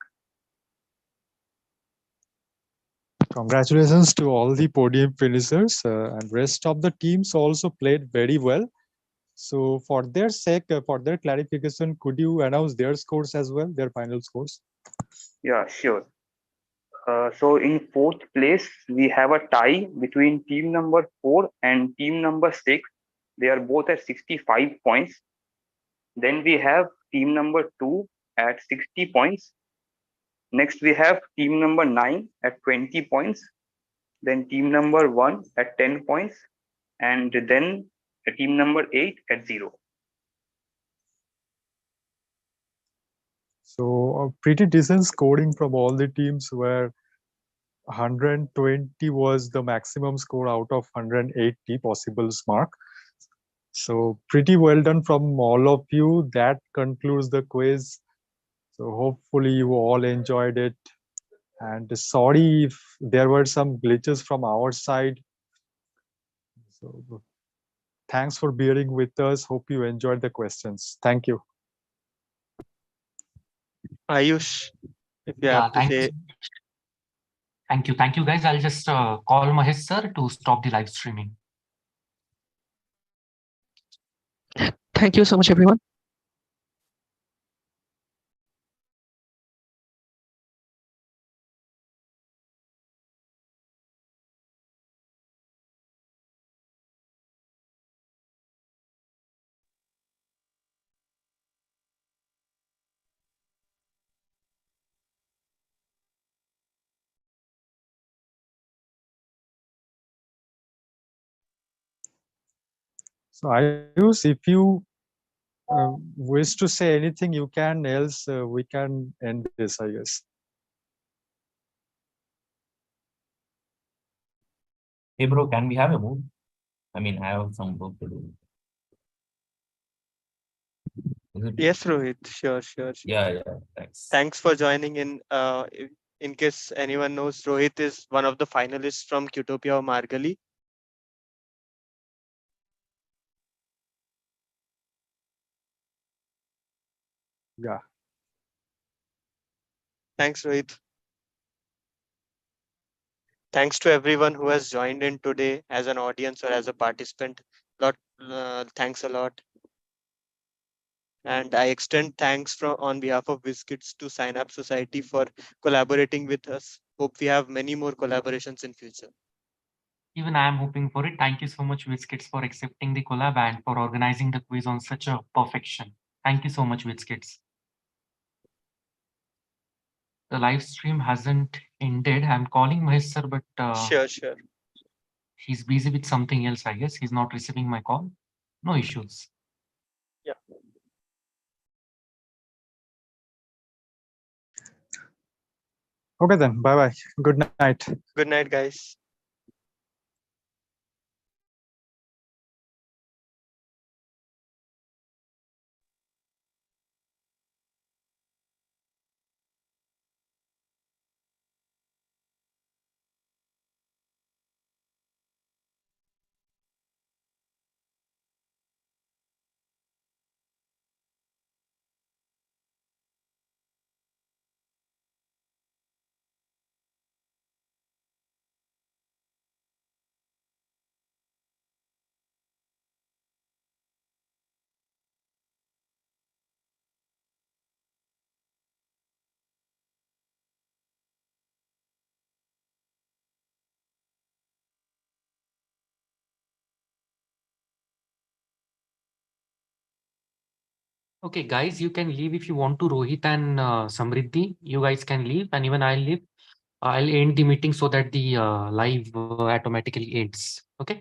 Speaker 4: Congratulations to all the podium finishers, and rest of the teams also played very well. So for their sake, for their clarification, could you announce their scores as well, their final scores?
Speaker 10: Yeah, sure. So in fourth place, we have a tie between team number 4 and team number 6. They are both at 65 points. Then we have team number 2 at 60 points. Next, we have team number 9 at 20 points. Then team number 1 at 10 points. And then team number 8 at 0.
Speaker 4: So pretty decent scoring from all the teams, where 120 was the maximum score out of 180 possible mark. So pretty well done from all of you. That concludes the quiz. So hopefully you all enjoyed it. And sorry if there were some glitches from our side. So thanks for bearing with us. Hope you enjoyed the questions. Thank you.
Speaker 3: Ayush, if you
Speaker 1: Yeah,
Speaker 3: have to
Speaker 1: thank
Speaker 3: say.
Speaker 1: you. Thank you guys. I'll just call Mahesh sir to stop the live streaming.
Speaker 9: Thank you so much, everyone.
Speaker 4: So Ayush, if you wish to say anything, you can, else we can end this, I guess.
Speaker 12: Hey bro, can we have a move? I mean, I have some work to do.
Speaker 3: Yes, Rohit. Sure.
Speaker 12: Yeah, thanks.
Speaker 3: Thanks for joining in. In case anyone knows, Rohit is one of the finalists from Qtopia or Margali.
Speaker 4: Yeah.
Speaker 3: Thanks, Rohit. Thanks to everyone who has joined in today as an audience or as a participant. Thanks a lot. And I extend thanks on behalf of WizKids to Synapse Society for collaborating with us. Hope we have many more collaborations in future.
Speaker 1: Even I am hoping for it. Thank you so much, WizKids, for accepting the collab and for organizing the quiz on such a perfection. Thank you so much, WizKids. The live stream hasn't ended. I'm calling Mahesh sir, but
Speaker 3: Sure.
Speaker 1: he's busy with something else, I guess. He's not receiving my call. No issues.
Speaker 3: Yeah.
Speaker 4: Okay then. Bye bye. Good night.
Speaker 3: Good night, guys.
Speaker 1: Okay, guys, you can leave if you want to. Rohit and Samriddhi, you guys can leave, and even I'll leave. I'll end the meeting so that the live automatically ends. Okay.